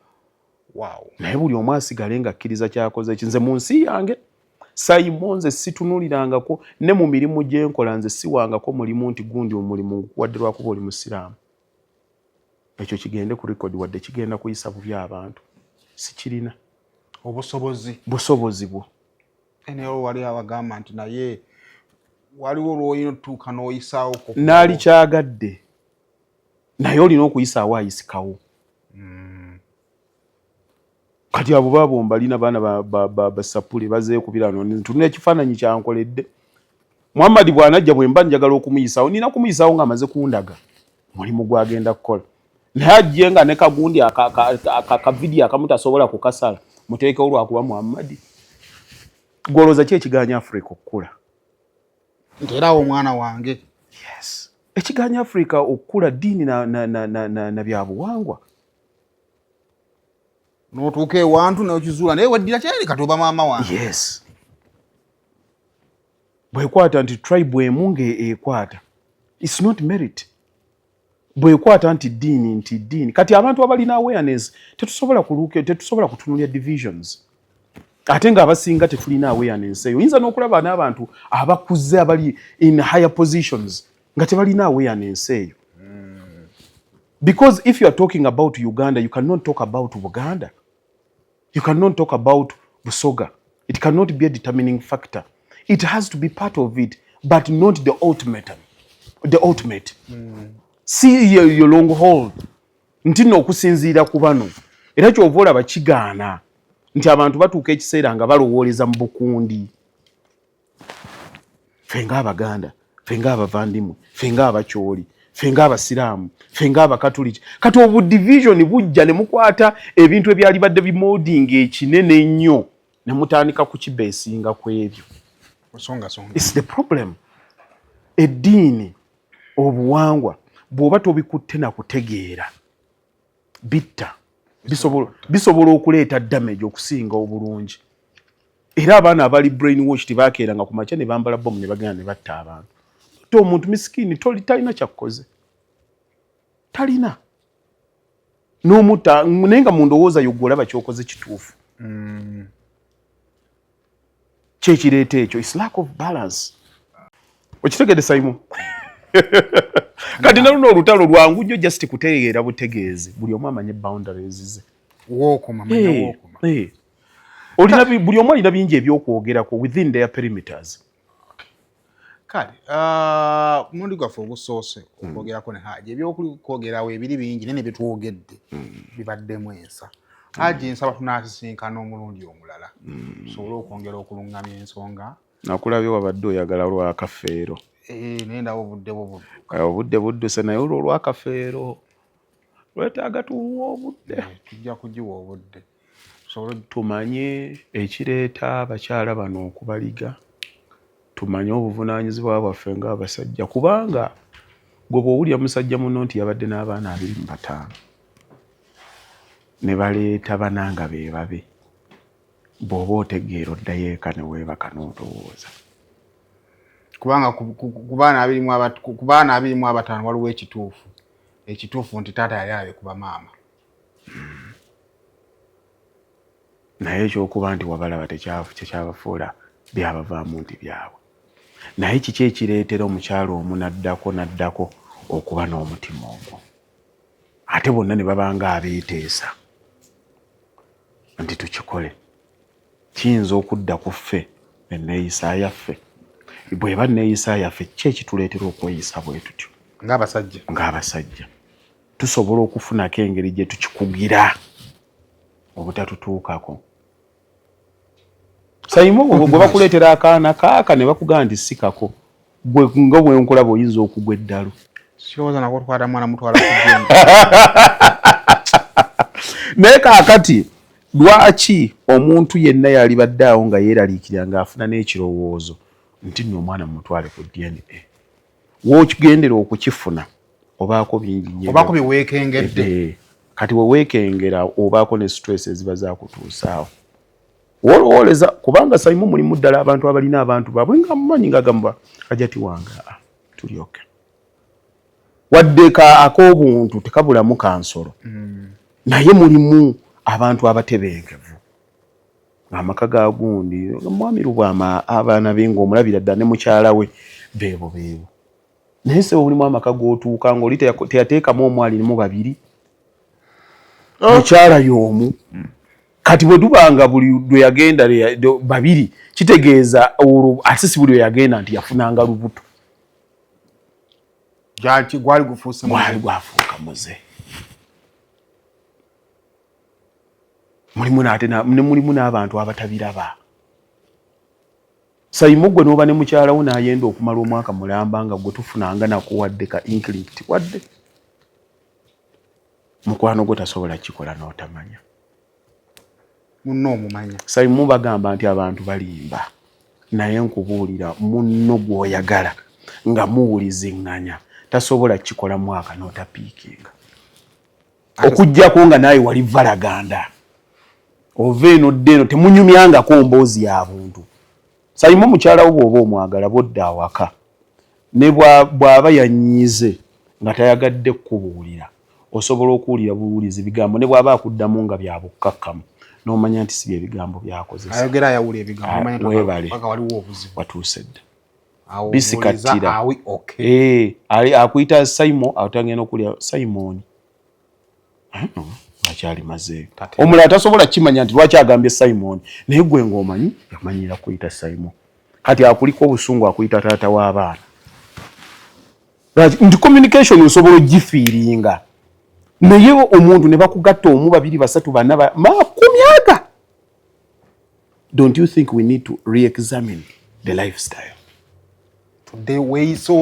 naye buli omu asigale nga akkiriza kyakoze eki nze mu nsi yange Simon nze situnulirangako ne mu mirimu gye nkola nze siwangako mulimu nti gundi omulimu wadde lwakuba oli musiraamu ekyo kigende ku record wadde kigenda kuyisa bubi abantu sikirina busobozi bwo naye wali abagamba nti naye waliwo lwoyina otuuka n'oyisaawo naali kyagadde naye olina okuyisaawo ayisikawo kati abo babomba lina baana basapule bazeekubira no tulina ekifaananyi kyankoledde Muhammad bw'anajja bwe mba njagala okumuyisaawo nina kumuyisaawo ng'amaze kundaga mulimu gwagenda kukola naye ajje nga ne kagundi akavidiyo akamu tasobola kukasala muteekewo lwakuba Muhammad gwolooza ki ekiganya Africa okukula nti era awo omwana wange yes ekiganya Africa okukula ddiini na byabuwangwa n'otuuka ewantu n'okizuula naye weddira kyali katuba maama wange yes bwekwata nti tribe emu ng'ekwata it's not merit bwekwata nti ddiini kati abantu abalina awareness tetusobola kutunulya divisions ate nga abasinga tetulina awareness eyo oyinza n'okulaba n'abantu abakuze abali in higher positions nga tebalina awareness eyo because if you are talking about Uganda you cannot talk about Buganda you cannot talk about Busoga it cannot be a determining factor it has to be part of it but not the ultimate see your long hold ntino okusinziira ku bano era kyova olaba kigaana nti abantu batuuka ekiseera nga balowooleza mu bukundi ffe ng'Abaganda ffe ng'Abavandimwe ffe ng'Abakyoli ffe ng'Abasiraamu ffe ng'Abakatuliki kati obudivision bujja ne mukwata ebintu ebyali badde bimolding ekinene ennyo ne mutandika kukibeesinga ku ebyo it's the problem eddiini obuwangwa bw'oba tobikutte na kutegeera bitta bisobola okuleeta damage okusinga obulungi era abaana abali brainwashed bakeeranga ku makya ne bambala bomu ne bagenda ne batta abantu to omuntu misikini talina kyakukoze talina n'omutta naye nga mundowooza yogolaba kyokoze kituufu kyekireeta ekyo is lack of balance okitegedde Simon kati naluno olutalo lwangu nnyo just kutegeera butegeezi buli omu amanye boundaries ze wookoma manya wookoma olina buli omu alina bingi ebyokwogerako within their perimeters. kale mulundi gwaffe ogusoose okwogerako ne Haji ebyokwogerawo ebiri bingi nene byetwogedde bibaddemu ensa. Haji nsaba tunaasisinkana omulundi omulala tusobole okwongera okulungamya ensonga. Nakulabye wabadde oyagala lwakafeero. Naye ndawo obudde bwo obudde budduse naye olwo olwakafeero lwetaaga tuwa obudde. Tujja kugiwa obudde tumanye ekireeta abakyala bano okubaliga, tumanye obuvunaanyizibwa bwaffe ng'abasajja, kubanga gwe bw'owulira musajja muno nti yabadde n'abaana 25 ne baleeta bananga be babe, bw'oba otegeera oddayo eka ne weebaka n'otowooza. kubanga ku baana 25 waliwo ekituufu nti taata yali abe kuba maama. Naye ekyokuba nti wabalaba tekyabafuula byabavaamu nti byabwe. Naye kiki ekireetera omukyalo omu naddako okuba n'omutima ogwo, ate bonna ne babanga abeeteesa nti tukikole? Kiyinza okudda ku ffe enneeyisa yaffe. Bw'eba nneeyisa yaffe ki ekituleetera okweyisa bwe tutyo ng'abasajja? Tusobola okufunako engeri gye tukikugira obutatutuukako. Sayimu gwe bakuleetera akaana kaaka ne bakugamba nti sikako, gwe nga bwe nkulaba oyinza okugwa eddalu. Sirowooza nako twala mwana mutwala kugenda. Naye kaakati lwaki omuntu yenna yalibadde awo nga yeeraliikirira ng'afuna n'ekirowoozo nti nno omwana mutwale ku DNA, w'okigendera okukifuna obaako bingi nnyo, obaako bye weekengedde. Kati we weekengera obaako ne stress eziba zakutuusaawo. Wolowoleza kubanga Sayimu mulimu ddala abantu abalina abantu baabwe nga mumanyi nga gamba kajati wange tulyoke. Wadde ak'obuntu tekabulamu kansolo. Naye mulimu abantu abatebenkevu. Amaka ga gundi mwami Lubwama abaana be ng'omulabira ddala ne mukyala we beebo. Naye se mulimu amaka g'otuuka ng'oli teyateekamu omwali mu babiri, mukyala y'omu. Kati bwe tubanga buli lwe yagenda babiri, kitegeeza olwo ate si buli lwe yagenda nti yafunanga lubuto. Gwali gufuuse gwafuuka muze. Mulimu n'abantu abatabiraba. Sayimu gwe n'oba ne mukyala wo n'ayenda okumala omwaka mulamba nga gwe tufunanga nakuwadde ka inklict wadde. Mukwano gwe tasobola kikola n'otamanya. Munno omumanya. Sayimu bagamba nti abantu balimba. Naye nkubuulira munno gw'oyagala nga muwulizinganya tasobola kikola mwaka n'otapiikinga. Okujjako nga naye wali valaganda. Ova eno ddeno temunyumyangako mboozi ya buntu. Sayimu mukyala wo bw'oba omwagala bodda awaka. Ne bw'aba yanyiize nga tayagadde kubuulira, osobola okuwulira buwulizi bigambo ne bw'aba akuddamu nga bya bukkakkamu n'omanya nti si bye bigambo byakozesa. Ayogera ayawula ebigambo omanya weebale waliwo obuzibu. Watuuse dda. Bisikattira. Akuyita Sayimu atangenda okulya Sayimoni. Lwaki maze. Omulala tasobola kimanya nti lwaki agambye Sayimoni. Naye gwe ng'omanyi yamanyira kuyita Sayimu. Kati akuliko obusungu akuyita taata w'abaana. Nti communication osobola ogifiiringa. Naye omuntu ne bakugatta omu 2 3 4 makumyaga. Don't you think we need to re-examine the lifestyle? Weeyisa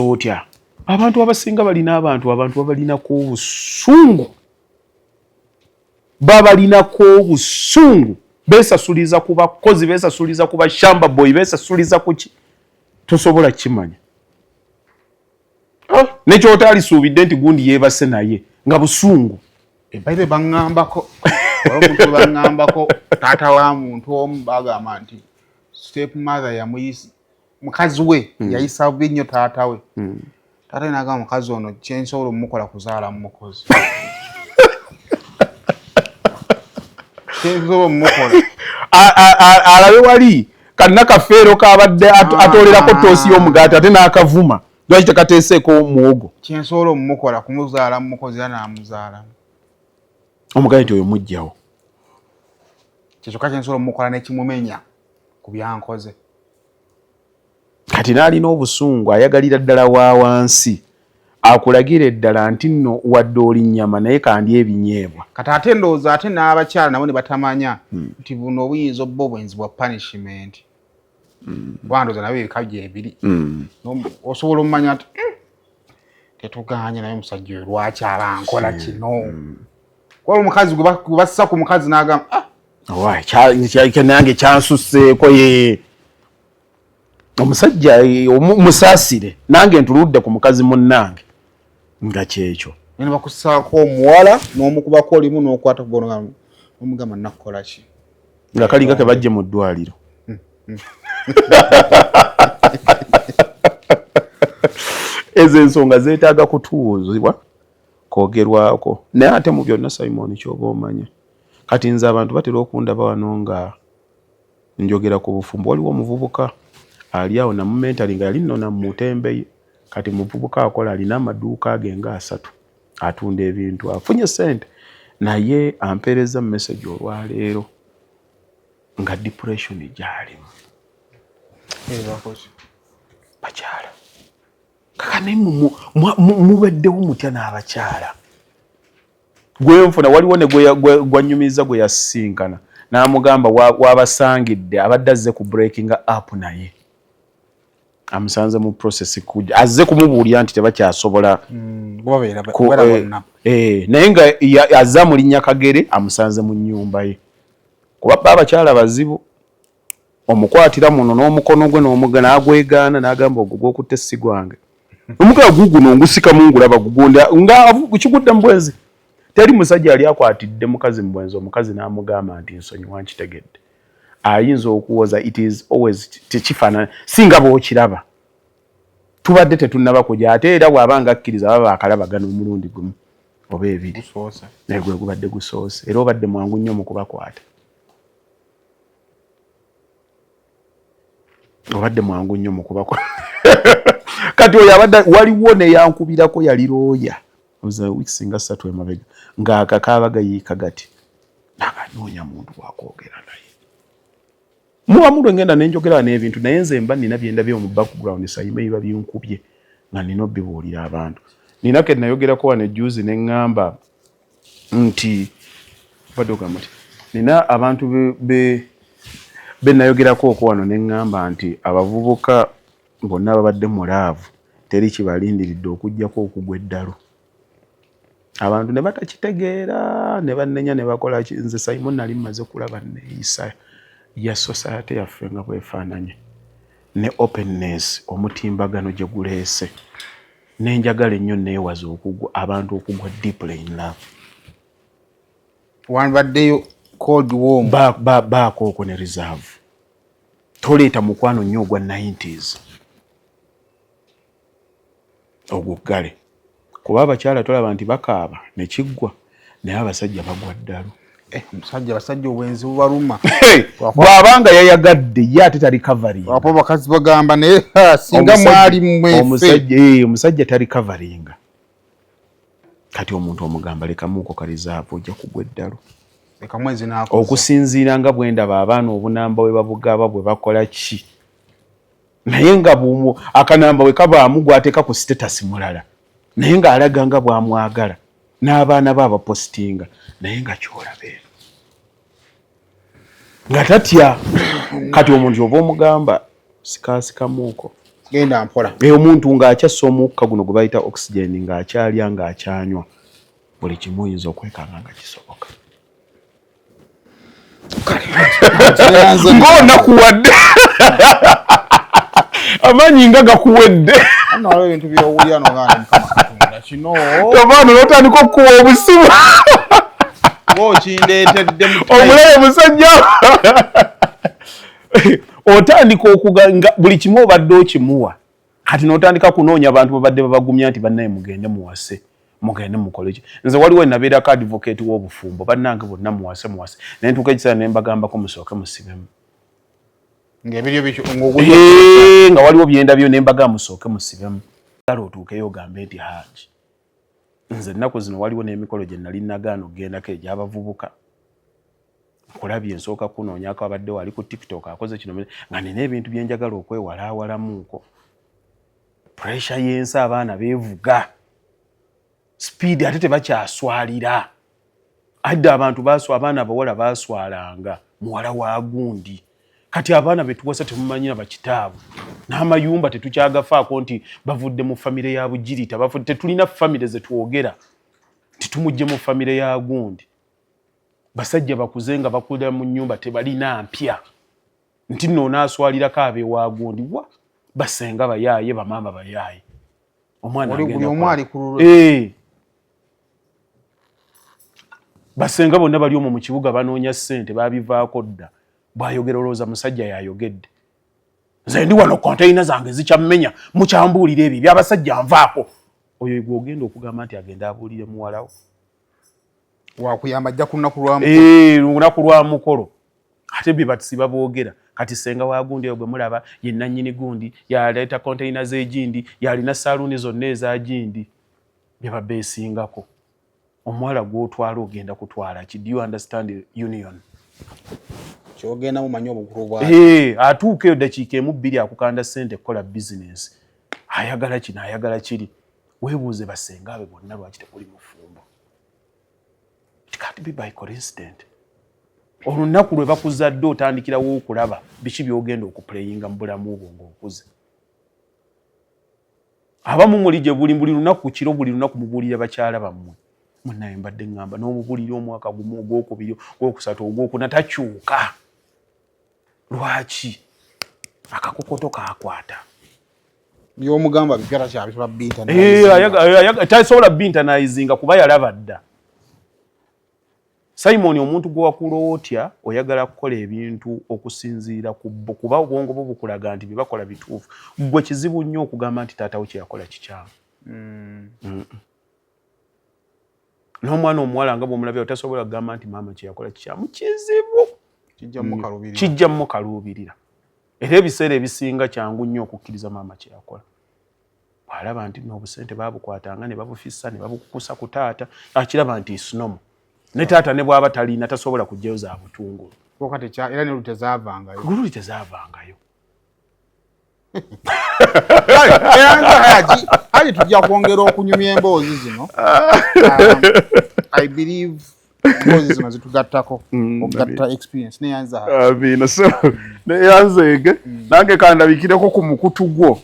otya. Abantu abasinga balina abantu babalinako obusungu. Babalinako obusungu. Beesasuliza ku bakozi, beesasuliza ku bashamba boy, beesasuliza ku ki. Tosobola kimanya. Nekyotalisuubidde nti gundi yeebase naye nga busungu. Bayibe baŋŋambako. Omuntu baŋŋambako taata wa muntu omu bagamba nti step mother yamuyisa mukazi we yayisa bubi nnyo taata we. Taata n'agamba mukazi ono kyensobola omukola kuzaala mu mukozi. Kyensobola omukola. Alabe wali kanna kafeero kabadde atolerako toosi y'omugaati ate n'akavuma. lwaki tekateeseeko muwogo kyensobola omumukola kumuzaala mumukozi era n'amuzaala omugane nti oyo mujjawo kyekyoka kyensobola omumukola nekimumenya ku byankoze kati n'alina obusungu ayagalira ddala wa wansi akulagira eddala nti nno wadde oli nnyama naye kandi ebinyeebwa kati ate ndowooza ate n'abakyala nabo ne batamanya nti buno obuyinza obba obwenzi bwa punishment bwandooza nabo ebika byebiri osobola omumanya nti tetuganye naye omusajja oyo lwaki abankola kino kuba omukazi gwe bassa ku mukazi n'agamba nange kyansusseeko ye omusajja musaasire nange ntuludde ku mukazi munnange nga kyekyo ne bakussaako omuwala n'omukubako olimu n'okwata kugono omugamba nakukola ki nga kalinga ke bajje mu ddwaliro ezo ensonga zeetaaga kutuuzibwa kwogerwako naye ate mu byonna Simon kyoba omanya kati nze abantu batera okundaba wano nga njogera ku bufumbo waliwo omuvubuka ali awo namumentali nga yali nno namutembe kati muvubuka akola alina amaduuka ge nga 3 atunda ebintu afunye ssente naye ampeereza message olwaleero nga depression gyalimu bakyala kakane mubaddewo mutya n'abakyala gwenfuna waliwo ne gwanyumiza gwe yasinkana n'amugamba wabasangidde abadde azze ku breaking up naye amusanze mu process kujja azze kumubuulira nti tebakyasobola naye nga azza mu linnya Kagere amusanze mu nnyumba ye kuba abakyala bazibu omukwatira muno n'omukono gwe n'agwegaana n'agamba ogwo gw'okutte si gwange omugala guguno ngusika mungulaba gugonda nga kigudde mu bwenzi teri musajja ali akwatidde mukazi mu bwenzi omukazi n'amugamba nti nsonyiwa nkitegedde ayinza okuwoza it is always tekifaanana singa bw'okiraba tubadde tetunnaba kujja ate era bw'abanga akkiriza baba bakalabagana omulundi gumu oba ebiri naye gwe gubadde gusoose era obadde mwangu nnyo mu kubakwata obadde mwangu nnyo mu kubakwata kati oyo abadde waliwo neyankubirako yali looya oza weeks nga 3 emabega ng'akakaabaga yiika gati nakanoonya muntu wakwogera naye muwamulwe ngenda nenjogera n'ebintu naye nze mba nina byendabye mu background sayime biba byenkubye nga nina obibuulira abantu nina ke nayogerako wano ejjuuzi ne ŋŋamba nti badogamba nti nina abantu be nayogerako okwo wano ne ŋŋamba nti abavubuka bonna babadde mulaavu teri kibalindiridde okuggyako okugwa eddalu abantu ne batakitegeera ne bannenya ne bakola nze Simon nali mmaze kulaba neeyisa ya society yaffe nga bwefaananye ne openness omutimbagano gye guleese n'enjagala ennyo neewaza abantu okugwa deeply in love wabaddeyo cold warm baako ne reserve toleeta mukwano nnyo ogwa 90s oguggale kuba abakyala tolaba nti bakaaba ne kiggwa naye abasajja bagwa ddalu abasajja obwenzi bubaluma bw'abanga yayagadde ye ate tali covering apo bakazi bagamba naye singa mwali mwefe omusajja tali covering kati omuntu omugamba lekamuuko kalizaavu ojja kugwa eddalu okusinziira nga bwendaba abaana obunamba bwe babugaba bwe bakola ki naye nga akanamba bwe kabaamu gwateeka ku status mulala naye ng'alaga nga bwamwagala n'abaana be abapositinga naye nga kyolabe nga tatya kati omuntu oba omugamba sikasikamuuko genda mpola omuntu ng'akyassa omukka guno gwe bayita oxygen ng'akyalya ng'akyanywa buli kimu oyinza okwekanga nga kisoboka ng'onakuwadde amaanyi nga gakuwedde abaana n'otandika okukuwa obusibu omulabe musajja otandika okuganga buli kimu obadde okimuwa kati n'otandika kunoonya abantu babadde babagumya nti bannaye mugende muwase mugende mukole ki nze waliwo nabeerako advocate w'obufumbo bannange bonna muwase naye ntuuka ekiseera ne mbagambako musooke musibemu nga waliwo byendabyo ne mbagamba musooke musibemu oyagala otuukeyo ogambe nti Haji nze ennaku zino waliwo n'emikolo gye nali nagaana okgendako egy'abavubuka nkulabye nsooka kunoonyako abadde wali ku TikTok akoze kino nga nina ebintu bye njagala okwewalaawalamuuko pressure y'ensi abaana beevuga speed ate tebakyaswalira adda abantu abaana abawala baaswalanga muwala wa gundi kati abaana betuwasa temumanyira bakitaabu n'amayumba tetukyagafaako nti bavudde mu famire ya Bugirita bavudde tetulina famire ze twogera titumujje mu famire ya gundi basajja bakuze nga bakulira mu nnyumba tebalina mpya nti nno onaaswalirako abeewa gundi wa basenga bayaaye bamaama bayaaye omwana basenga bonna bali omwo mu kibuga banoonya ssente babivaako dda bw'ayogera olowooza musajja yayogedde nze ndi wano konteyina zange zikyamumenya mukyambuulira ebyo byabasajja nvaako oyo gw'ogenda okugamba nti agenda abuulire muwalawo wakuyamba ajja ku lunaku lunaku lwa mukolo ate bye batisiba boogera kati senga wa gundi eyo gwe mulaba ye nannyini gundi yaleeta konteyina z'egindi yalina saaluuni zonna eza gindi bye babeesingako omuwala gw'otwala ogenda kutwala ki do you understand union kyogenda mumanyi obukulu bwa atuuka eyo dakiika emu bbiri akukanda ssente kukola bizinensi ayagala kino ayagala kiri weebuuze basenga abe bonna lwaki tekuli mufumbo it can't be by coincidence olunaku lwe bakuzadde otandikirawo okulaba biki byogenda okupuleyinga mu bulamu bwo ng'okuze abamu muli gye buli lunaku kiro buli lunaku mubuulira bakyala bammwe munnaye mbadde ngamba n'omubuulira omwaka gumu ogwokubiri ogwokusatu ogwokuna takyuka lwaki akakokoto kakwata by'omugamba bipya takyabitula binta tasobola bintanayizinga kuba yalaba dda Simon omuntu gwe wakula otya oyagala kukola ebintu okusinziira kuba obwongo bwo bukulaga nti bye bakola bituufu gwe kizibu nnyo okugamba nti taatawo kye yakola kikyamu n'omwana omuwala nga bw'omulabye otasobola kugamba nti maama kye yakola kikyamu kizibu kijjamu kaluubirira era ebiseera ebisinga kyangu nnyo okukkiriza maama kye yakola bw'alaba nti n'obusente baabukwatanga ne babufissa ne babukukusa ku taata akiraba nti isinomo ne taata ne bw'aba talina tasobola kujjayo za butungulu era ne lutezaavangayo gulu litezaavangayo Haji tujja kwongera okunyumya emboozi zino I believe emboozi zino zitugattako okugatta experience neyanza neyanzeege nange kandabikireko ku mukutu gwo